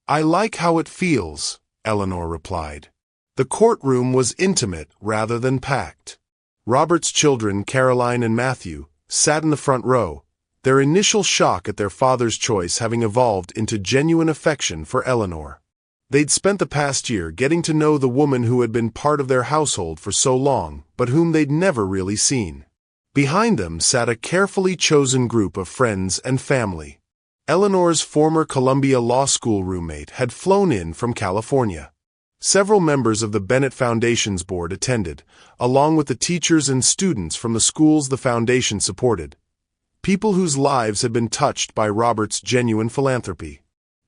I like how it feels, Eleanor replied. The courtroom was intimate rather than packed. Robert's children, Caroline and Matthew, sat in the front row, their initial shock at their father's choice having evolved into genuine affection for Eleanor. They'd spent the past year getting to know the woman who had been part of their household for so long, but whom they'd never really seen. Behind them sat a carefully chosen group of friends and family. Eleanor's former Columbia Law School roommate had flown in from California. Several members of the Bennett Foundation's board attended, along with the teachers and students from the schools the foundation supported. People whose lives had been touched by Robert's genuine philanthropy.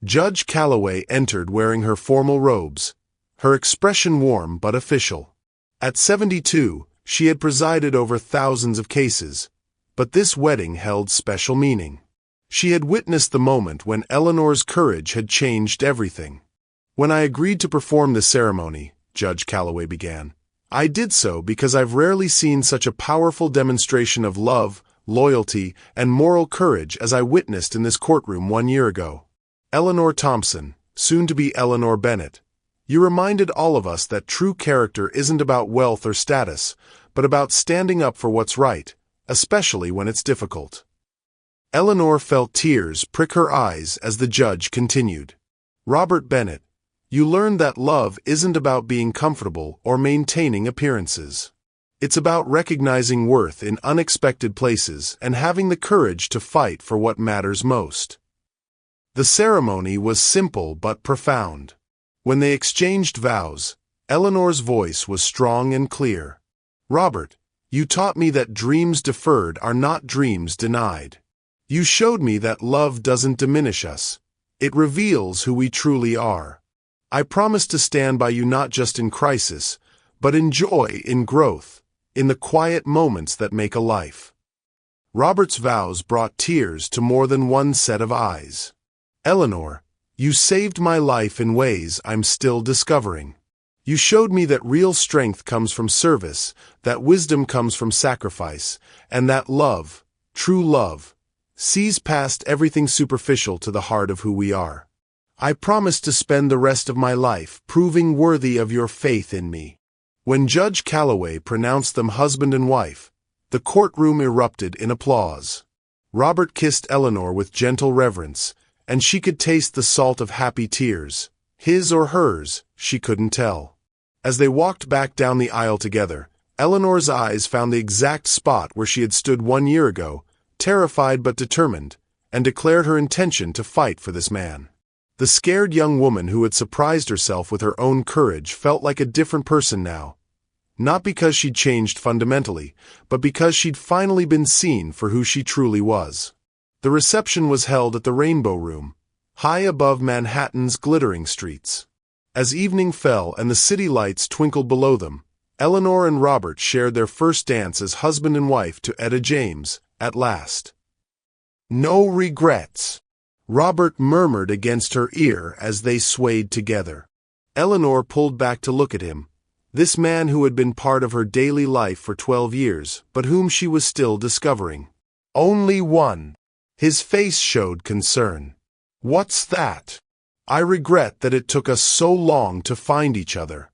Judge Calloway entered wearing her formal robes, her expression warm but official. At 72, she had presided over thousands of cases, but this wedding held special meaning. She had witnessed the moment when Eleanor's courage had changed everything. "When I agreed to perform this ceremony," Judge Calloway began, "I did so because I've rarely seen such a powerful demonstration of love, loyalty, and moral courage as I witnessed in this courtroom 1 year ago. Eleanor Thompson, soon to be Eleanor Bennett, you reminded all of us that true character isn't about wealth or status, but about standing up for what's right, especially when it's difficult." Eleanor felt tears prick her eyes as the judge continued. "Robert Bennett, you learned that love isn't about being comfortable or maintaining appearances. It's about recognizing worth in unexpected places and having the courage to fight for what matters most." The ceremony was simple but profound. When they exchanged vows, Eleanor's voice was strong and clear. "Robert, you taught me that dreams deferred are not dreams denied. You showed me that love doesn't diminish us. It reveals who we truly are. I promise to stand by you not just in crisis, but in joy, in growth, in the quiet moments that make a life." Robert's vows brought tears to more than one set of eyes. "Eleanor, you saved my life in ways I'm still discovering. You showed me that real strength comes from service, that wisdom comes from sacrifice, and that love, true love, sees past everything superficial to the heart of who we are. I promise to spend the rest of my life proving worthy of your faith in me." When Judge Calloway pronounced them husband and wife, the courtroom erupted in applause. Robert kissed Eleanor with gentle reverence, and she could taste the salt of happy tears, his or hers, she couldn't tell. As they walked back down the aisle together, Eleanor's eyes found the exact spot where she had stood 1 year ago, terrified but determined, and declared her intention to fight for this man. The scared young woman who had surprised herself with her own courage felt like a different person now. Not because she'd changed fundamentally, but because she'd finally been seen for who she truly was. The reception was held at the Rainbow Room, high above Manhattan's glittering streets. As evening fell and the city lights twinkled below them, Eleanor and Robert shared their first dance as husband and wife to Etta James, at last. "No regrets," Robert murmured against her ear as they swayed together. Eleanor pulled back to look at him, this man who had been part of her daily life for 12 years, but whom she was still discovering. "Only one." His face showed concern. "What's that?" "I regret that it took us so long to find each other."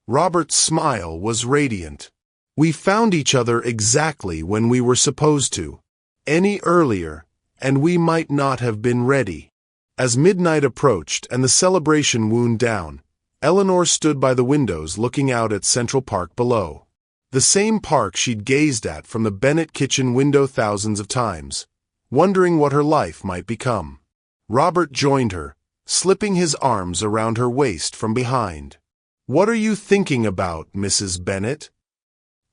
Robert's smile was radiant. "We found each other exactly when we were supposed to. Any earlier, and we might not have been ready." As midnight approached and the celebration wound down, Eleanor stood by the windows looking out at Central Park below. The same park she'd gazed at from the Bennett kitchen window thousands of times, wondering what her life might become. Robert joined her, slipping his arms around her waist from behind. "What are you thinking about, Mrs. Bennett?"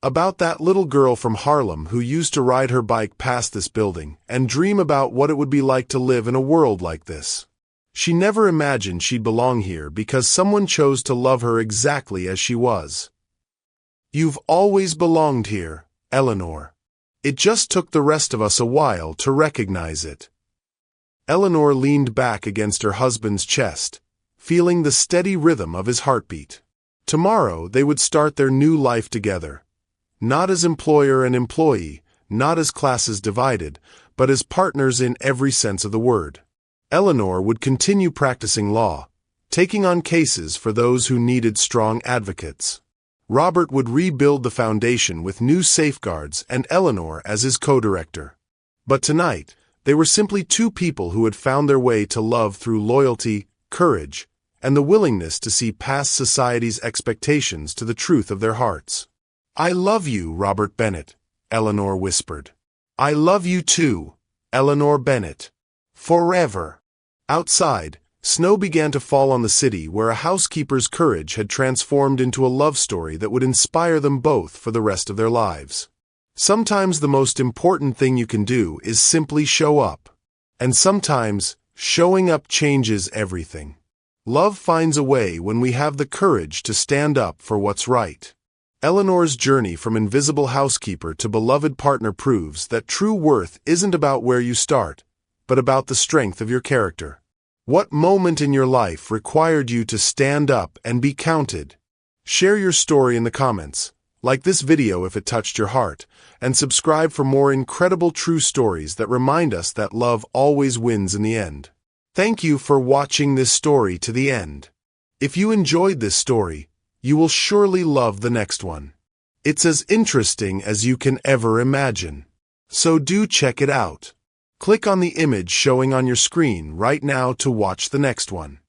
"About that little girl from Harlem who used to ride her bike past this building and dream about what it would be like to live in a world like this. She never imagined she'd belong here because someone chose to love her exactly as she was." "You've always belonged here, Eleanor. It just took the rest of us a while to recognize it." Eleanor leaned back against her husband's chest, feeling the steady rhythm of his heartbeat. Tomorrow they would start their new life together. Not as employer and employee, not as classes divided, but as partners in every sense of the word. Eleanor would continue practicing law, taking on cases for those who needed strong advocates. Robert would rebuild the foundation with new safeguards and Eleanor as his co-director. But tonight, they were simply two people who had found their way to love through loyalty, courage, and the willingness to see past society's expectations to the truth of their hearts. "I love you, Robert Bennet," Eleanor whispered. "I love you too, Eleanor Bennet. Forever." Outside, snow began to fall on the city where a housekeeper's courage had transformed into a love story that would inspire them both for the rest of their lives. Sometimes the most important thing you can do is simply show up. And sometimes, showing up changes everything. Love finds a way when we have the courage to stand up for what's right. Eleanor's journey from invisible housekeeper to beloved partner proves that true worth isn't about where you start, but about the strength of your character. What moment in your life required you to stand up and be counted? Share your story in the comments, like this video if it touched your heart, and subscribe for more incredible true stories that remind us that love always wins in the end. Thank you for watching this story to the end. If you enjoyed this story, you will surely love the next one. It's as interesting as you can ever imagine. So do check it out. Click on the image showing on your screen right now to watch the next one.